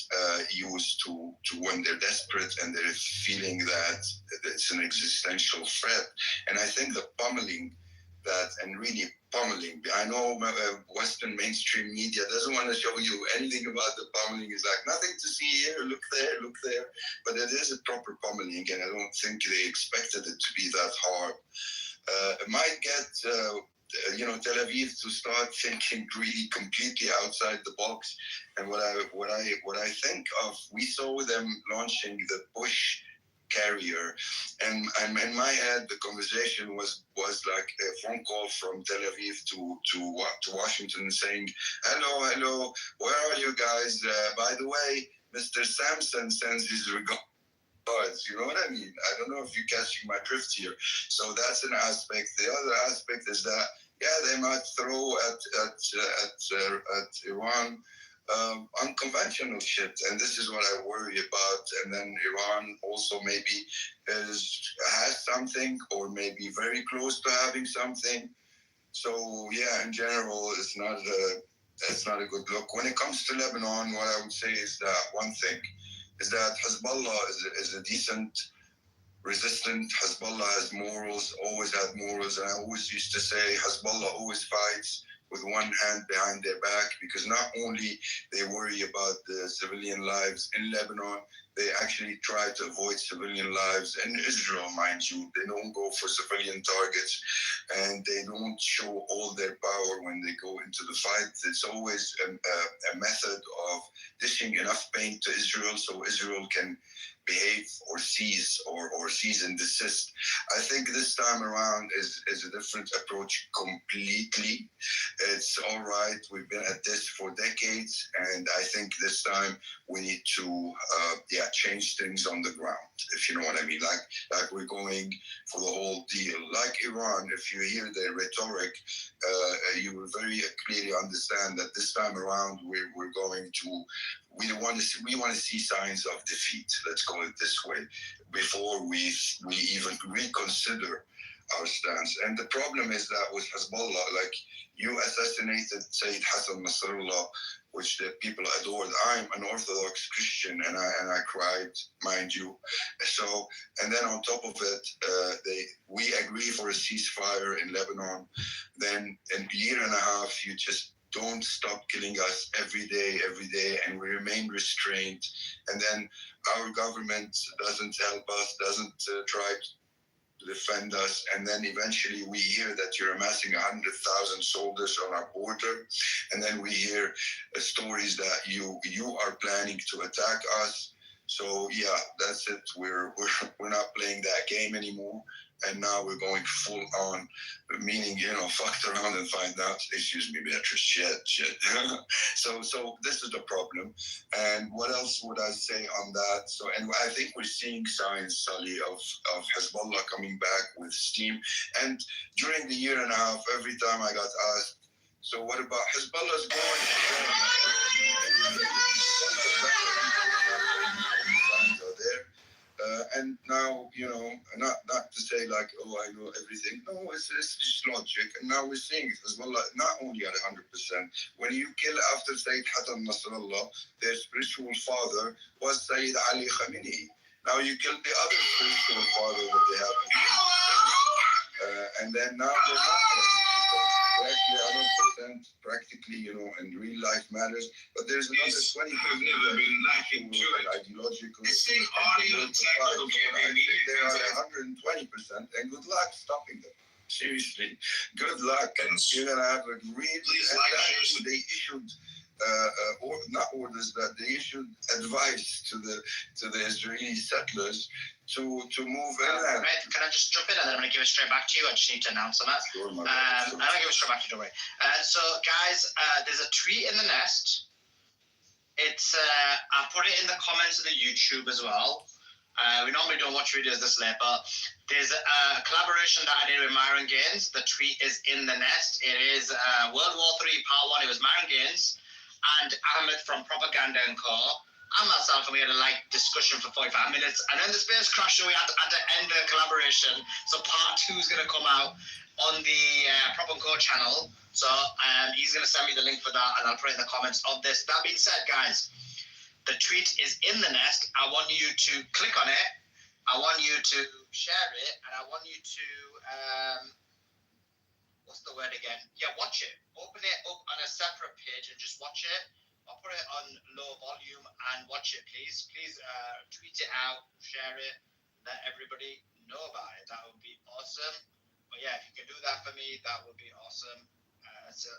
Speaker 1: use to when they're desperate and they're feeling that it's an existential threat. And I think the pummeling that, and really pummeling, I know Western mainstream media doesn't want to show you anything about the pummeling. It's like, nothing to see here, look there, but it is a proper pummeling, and I don't think they expected it to be that hard. It might get Tel Aviv to start thinking really completely outside the box. And what I think of, we saw them launching the push carrier. And in my head, the conversation was like a phone call from Tel Aviv to Washington saying, hello, where are you guys? By the way, Mr. Sampson sends his regards. You know what I mean? I don't know if you're catching my drift here. So that's an aspect. The other aspect is that, yeah, they might throw at Iran unconventional shit, and this is what I worry about. And then Iran also maybe has something, or maybe very close to having something. So yeah, in general, it's not a good look. When it comes to Lebanon, what I would say is that one thing is that Hezbollah is a decent, resistant. Hezbollah has morals, always had morals, and I always used to say Hezbollah always fights with one hand behind their back, because not only they worry about the civilian lives in Lebanon, they actually try to avoid civilian lives in Israel, mind you. They don't go for civilian targets, and they don't show all their power when they go into the fight. It's always a method of dishing enough pain to Israel so Israel can behave or cease and desist. I think this time around is a different approach completely. It's all right. We've been at this for decades, and I think this time we need to change things on the ground, if you know what I mean. Like we're going for the whole deal. Like Iran, if you hear their rhetoric, you will very clearly understand that this time around we're going to. We want to see signs of defeat. Let's call it this way, before we even reconsider our stance. And the problem is that with Hezbollah, like, you assassinated Sayyid Hassan Nasrallah, which the people adored. I'm an Orthodox Christian, and I cried, mind you. So, and then on top of it, we agree for a ceasefire in Lebanon. Then in a year and a half, you just don't stop killing us every day, and we remain restrained. And then our government doesn't help us, doesn't try to defend us. And then eventually we hear that you're amassing 100,000 soldiers on our border. And then we hear stories that you are planning to attack us. So yeah, that's it. We're not playing that game anymore. And now we're going full on, meaning, fucked around and find out, excuse me, Beatrice, shit. So this is the problem. And what else would I say on that? So, and I think we're seeing signs, Sally, of Hezbollah coming back with steam. And during the year and a half, every time I got asked, so what about Hezbollah's going? And now, not to say like, oh, I know everything. No, it's just logic. And now we're seeing it as well, not only at 100%. When you kill after Sayyid Hassan Nasrallah, their spiritual father was Sayyid Ali Khamenei. Now you kill the other spiritual father that they have. And then now they're not actually 100% practically, in real life matters. But there's another 20%.
Speaker 10: I've never been lacking to it.
Speaker 1: Ideological.
Speaker 10: This thing audio technical campaign.
Speaker 1: They are 120%, and good luck stopping them. Seriously, good luck. And you're gonna have a really. They issued. Not orders, that they issued advice to the Israeli settlers to move inland.
Speaker 13: Right, can I just jump in, and then I'm going to give it straight back to you? I just need to announce something.
Speaker 1: Sure,
Speaker 13: and I'll give it straight back to you, don't worry. So, guys, there's a tweet in the nest. It's I put it in the comments of the YouTube as well. We normally don't watch videos this late, but there's a collaboration that I did with Myron Gaines. The tweet is in the nest. It is World War III Part 1. It was Myron Gaines and Ahmed from Propaganda & Co. And myself, and we had a discussion for 45 minutes. And then the space crashed, and we had to end the collaboration. So Part 2 is going to come out on the Prop & Co channel. So he's going to send me the link for that, and I'll put it in the comments of this. That being said, guys, the tweet is in the nest. I want you to click on it. I want you to share it, and I want you to what's the word again? Yeah, watch it. Open it up on a separate page and just watch it. I'll put it on low volume and watch it, please. Please tweet it out, share it, let everybody know about it. That would be awesome. But yeah, if you can do that for me, that would be awesome. So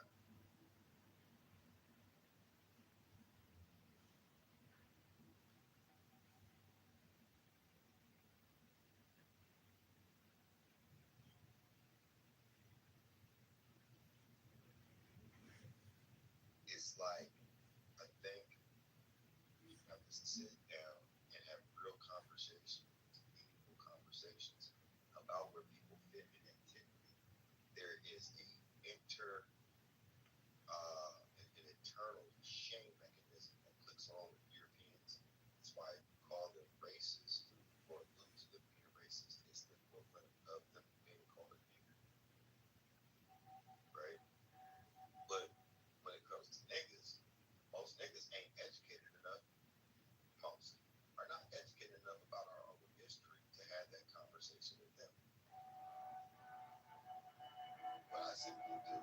Speaker 12: like, I think we have to sit down and have real conversations, meaningful conversations about where people fit in antiquity. There is an internal shame mechanism that clicks on with Europeans. That's why I call them racist or allude to them being racist. It's the equivalent of them being called a nigger, right? But when it comes to niggas, most niggas ain't educated enough. Most are not educated enough about our own history to have that conversation with them. What I simply do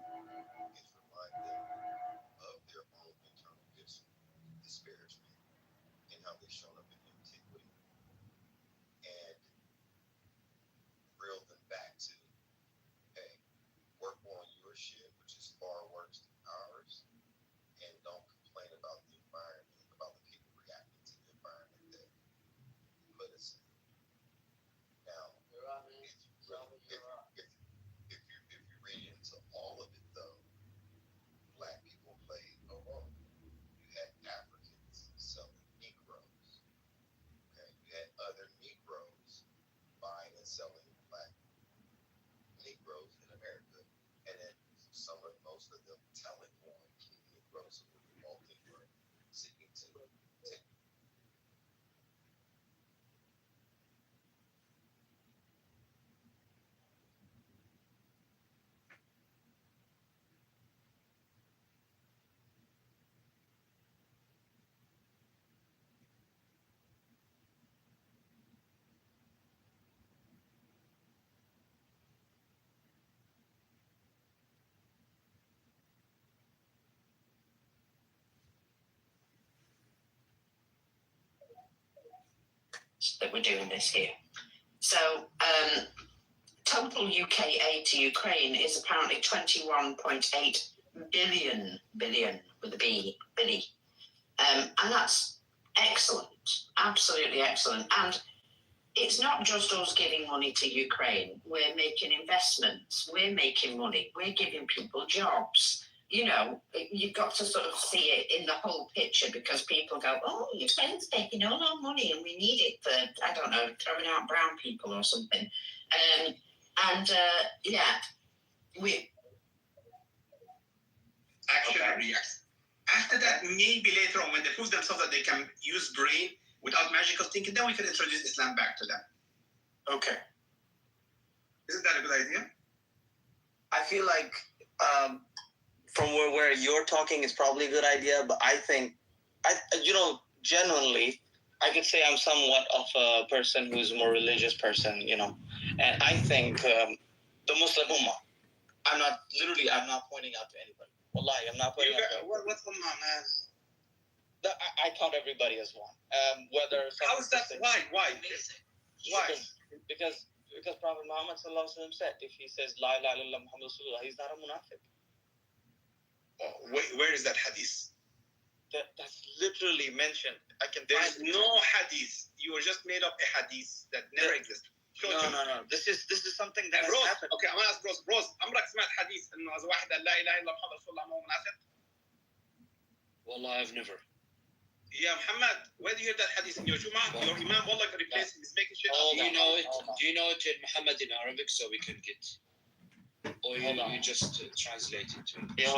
Speaker 12: is remind them of their own internal disparagement and how they shown up in antiquity and reel them back to, hey, work on your shit, which is far worse than ours, and don't complain about the environment, about the people reacting to the environment that you put us in. Now, if you read into all of it, though, black people played a role. You had Africans selling Negroes. Okay, you had other Negroes buying and selling black Negroes in America, and then most of them telling on Negroes who were revolting or seeking to take.
Speaker 14: That we're doing this here. So, total UK aid to Ukraine is apparently 21.8 billion with a B, Billy. And that's excellent, absolutely excellent. And it's not just us giving money to Ukraine. We're making investments, we're making money, we're giving people jobs. You know, you've got to sort of see it in the whole picture, because people go, oh, Ukraine's taking all our money and we need it for, I don't know, throwing out brown people or something. We
Speaker 15: actually reacts. After that, maybe later on, when they prove themselves that they can use brain without magical thinking, then we can introduce Islam back to them.
Speaker 16: Okay.
Speaker 15: Isn't that a good idea?
Speaker 16: I feel like from where you're talking is probably a good idea, but I think, genuinely, I could say I'm somewhat of a person who's a more religious person, and I think the Muslim Ummah, I'm not pointing out to anybody. Wallahi, I'm not pointing out to anybody.
Speaker 15: What's Ummah, man?
Speaker 16: I count everybody as one.
Speaker 15: How is that? Why? Why?
Speaker 16: Because Prophet Muhammad said, if he says La ilaha illallah Muhammad Rasulullah, he's not a munafiq.
Speaker 15: Where is that hadith?
Speaker 16: That's literally mentioned.
Speaker 15: There's no hadith. You just made up a hadith that never existed.
Speaker 16: No. This is something that has happened.
Speaker 15: Okay, I'm gonna ask Rose. عمرك سمعت حديث إنه إذا واحد قال لا إله إلا محمد رسول الله ما هو منافق؟
Speaker 16: Wallah, I've never.
Speaker 15: Yeah, Muhammad, where do you hear that hadith in your Jum'ah? Your Imam Wallah can replace him. He's making shit up.
Speaker 17: Do you know it in Muhammad in Arabic, so we can get, or you just translate it to English?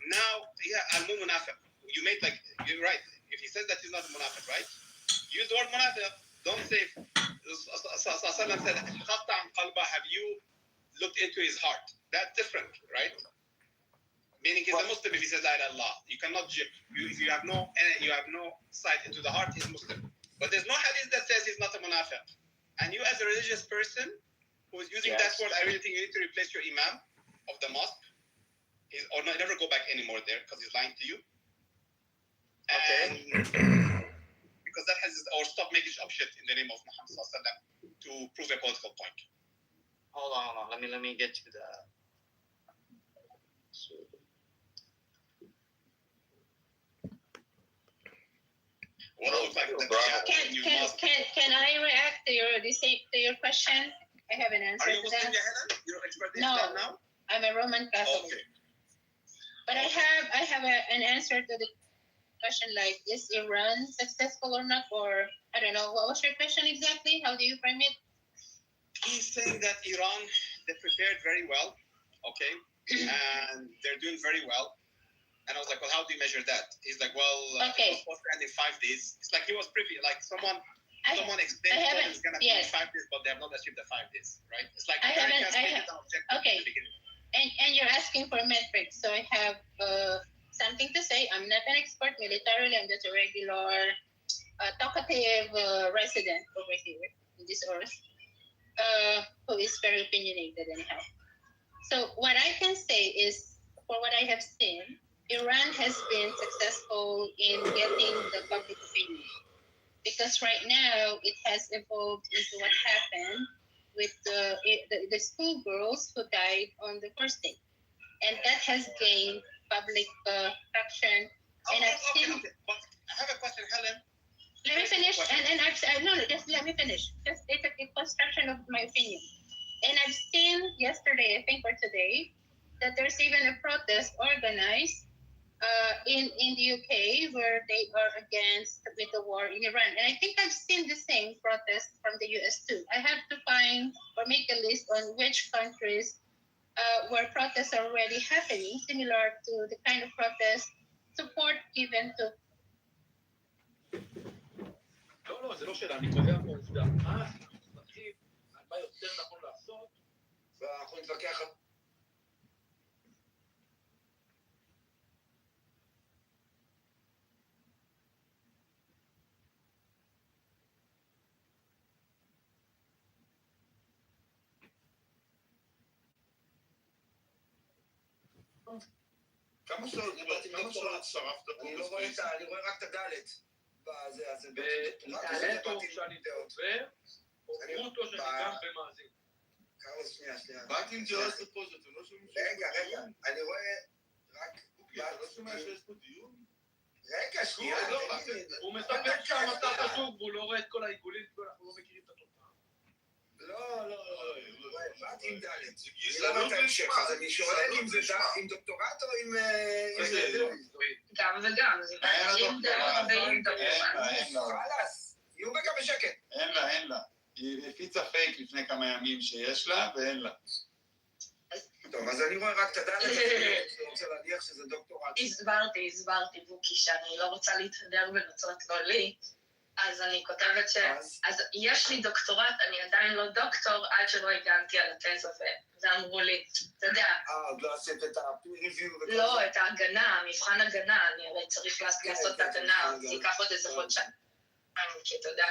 Speaker 15: Now, al munafiq. You made you're right. If he says that he's not a munafiq, right? Use the word munafiq. Don't say. Sallallahu said, have you looked into his heart? That's different, right? Meaning he's a Muslim if he says La ilaha illallah. You cannot if you have no sight into the heart, he's Muslim. But there's no hadith that says he's not a munafiq. And you, as a religious person who is using that word, I really think you need to replace your imam of the mosque, never go back anymore there because he's lying to you. And because that has, or stop making up shit in the name of Muhammad to prove a political point.
Speaker 16: Hold on. Let me get to the.
Speaker 18: Can I react to your question? I have an answer.
Speaker 15: Are you Muslim, Helen? You're expert in
Speaker 18: No,
Speaker 15: Islam now?
Speaker 18: I'm a Roman Catholic.
Speaker 15: Okay.
Speaker 18: But I have an answer to the question, like, is Iran successful or not? Or, I don't know, what was your question exactly? How do you frame it?
Speaker 15: He's saying that Iran, they prepared very well, okay, and they're doing very well. And I was like, well, how do you measure that? He's like, well,
Speaker 18: Okay.
Speaker 15: it was supposed to end in 5 days. It's like he was privy, like someone explained that it's going to be in 5 days, but they have not achieved the 5 days, right? It's like America stated an objective
Speaker 18: okay.
Speaker 15: in the beginning.
Speaker 18: And you're asking for metrics, so I have something to say. I'm not an expert militarily. I'm just a regular, talkative resident over here in this earth, who is very opinionated anyhow. So what I can say is, for what I have seen, Iran has been successful in getting the public opinion, because right now it has evolved into what happened with the schoolgirls who died on the first day, and that has gained public traction. And I've seen.
Speaker 15: Okay. But I have a question, Helen.
Speaker 18: Let me finish, and just let me finish. Just it's a construction of my opinion. And I've seen yesterday, I think, or today, that there's even a protest organized in the UK where they are against with the war in Iran. And I think I've seen the same protest from the US too. I have to find or make a list on which countries where protests are already happening, similar to the kind of protest support given to.
Speaker 19: לא, זה לא שאלה, אני קובע פה עובדה. אז נתחיל על מה יותר נכון לעשות, ואנחנו נתווכח על...
Speaker 12: כמה שעות שרפת פה? אני רואה רק את הדלת. אז
Speaker 19: נטו שאני דובר, או אותו שאני גם במאזין.
Speaker 12: שנייה. באתי עם דעות פה, אתם לא שומעים שיש פה דיון? רגע, אני רואה רק... אתה לא שומע שיש פה דיון? רגע, שנייה.
Speaker 19: הוא מספר שהמצב חשוב, והוא לא רואה את כל העיגולים, אנחנו לא מכירים את התופעה.
Speaker 12: לא, באתי עם דלת. אני לא רואה את ההמשך, אז אני שואל אם זה עם דוקטורט או עם...
Speaker 18: גם וגם, זה עם דוקטורט ועם דוקטורט.
Speaker 12: חלאס, יהיו רגע בשקט.
Speaker 20: אין לה. היא הפיצה פייק לפני כמה ימים שיש לה, ואין לה.
Speaker 12: טוב, אז אני רואה רק את הדלת, אני רוצה להניח שזה דוקטורט.
Speaker 18: הסברתי, בוקי, שאני לא רוצה להתהדר בנוצרת לא לי, אז אני כותבת אז יש לי דוקטורט, אני עדיין לא דוקטור, עד שלא הגנתי על התזה, וזה אמרו לי, אתה יודע...
Speaker 12: עוד לא עשית את ה-review?
Speaker 18: לא, את ההגנה, מבחן הגנה, אני הרי צריך לעשות את ההגנה, זה ייקח עוד איזה חודשיים. כי אתה יודע,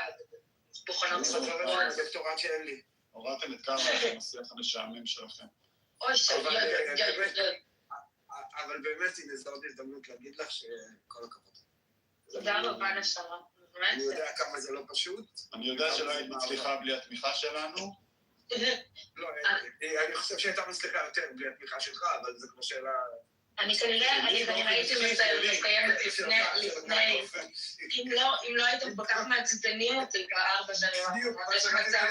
Speaker 18: בוחנות
Speaker 12: סופרות. אני זוכרת את הדוקטורט שאין לי.
Speaker 20: הורדתם את כמה מהשיח המשעמם שלכם.
Speaker 18: אוי,
Speaker 12: אבל באמת, הנה, זו עוד הזדמנות להגיד לך שכל הכבוד.
Speaker 18: תודה רבה לשרה.
Speaker 12: אני יודע כמה זה לא פשוט.
Speaker 20: אני יודע שלא היית מצליחה בלי התמיכה שלנו.
Speaker 12: לא, אני חושב שהייתה מצליחה יותר בלי התמיכה שלך, אבל זו כבר שאלה...
Speaker 18: אני כנראה הייתי מסיימת לפני, אם לא הייתם כל כך מעצבנים אותי כבר 4 שנים.
Speaker 12: יש מצב.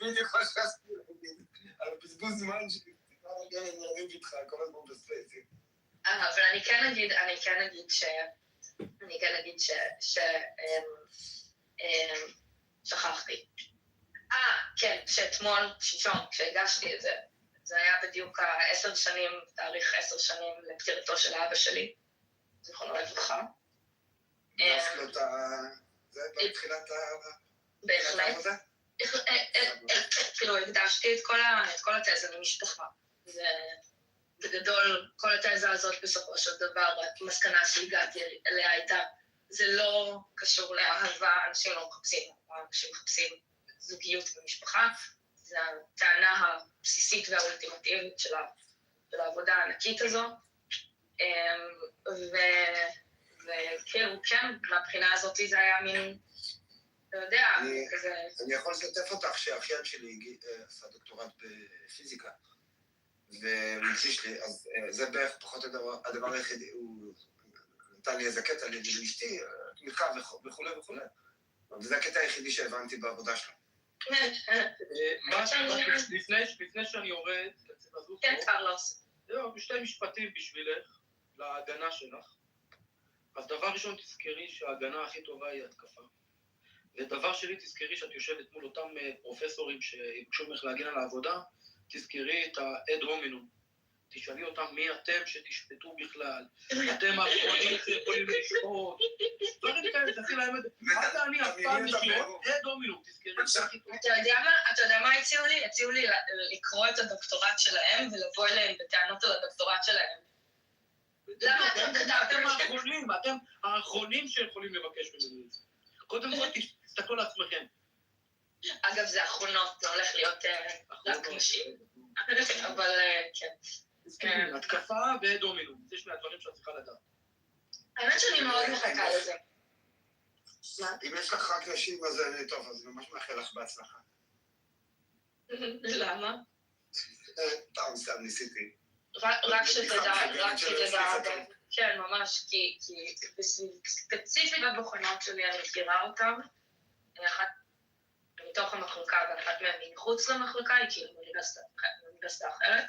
Speaker 12: בדיוק מה שעשיתי להגיד. על בזבוז זמן שנראים איתך כל הזמן בספייסים.
Speaker 18: אבל אני כן אגיד שכחתי. כן, שאתמול, שלשום, כשהגשתי את זה, זה היה בדיוק 10 שנים, תאריך 10 שנים לפטירתו של אבא שלי, זיכרונו לברכה.
Speaker 12: הגשת לו את זה בתחילת
Speaker 18: בהחלט. כאילו, הקדשתי את כל התזה למשפחה. בגדול, כל התזה הזאת בסופו של דבר, המסקנה שהגעתי אליה הייתה, זה לא קשור לאהבה, אנשים לא מחפשים, אנשים מחפשים זוגיות במשפחה, זו הטענה הבסיסית והאולטימטיבית של העבודה הענקית הזו, וכאילו, כן, מהבחינה הזאת זה היה מין, אתה יודע, כזה...
Speaker 12: אני יכול לשתף אותך שהאחיין שלי עשה דוקטורט בפיזיקה, והוא הציש לי, אז זה בערך פחות הדבר היחידי, הוא נתן לי איזה קטע לאשתי, תמיכה וכו'. וזה הקטע היחידי שהבנתי בעבודה שלו.
Speaker 19: לפני שאני יורד,
Speaker 18: כן, קרלוס.
Speaker 19: זהו, בשתי משפטים בשבילך, להגנה שלך. אז דבר ראשון תזכרי שההגנה הכי טובה היא התקפה. ודבר שני, תזכרי שאת יושבת מול אותם פרופסורים שיבקשו ממך להגן על העבודה, תזכרי את ה-ad hominem. תשאלי אותם מי אתם שתשפטו בכלל. אתם האחרונים שיכולים לשפוט. דברים כאלה, תעשי להם את זה. אל תעני אף פעם לשפוט, ad hominem, תזכרי.
Speaker 21: אתה יודע מה הציעו לי? הציעו לי לקרוא את הדוקטורט שלהם ולבוא אליהם בטענות על הדוקטורט שלהם. למה אתם כתבתם?
Speaker 19: אתם האחרונים שיכולים לבקש ממנו את זה. קודם כל תסתכלו לעצמכם.
Speaker 21: אגב, זה אחרונות, זה הולך להיות רק נשים. אבל כן.
Speaker 19: התקפה ודומינום, זה שני הדברים שאת צריכה לדעת.
Speaker 21: האמת שאני מאוד מחכה לזה.
Speaker 20: אם יש לך רק נשים, אז זה טוב, אז ממש מאחל לך בהצלחה.
Speaker 21: למה?
Speaker 20: סתם ניסיתי.
Speaker 21: רק שתדע, כן, ממש, כי ספציפית בבחינות שלי אני מכירה אותם, אחת מתוך המחלקה ואחת מהן מחוץ למחלקה, היא כאילו באוניברסיטה אחרת,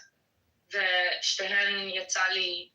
Speaker 21: ושתיהן יצא לי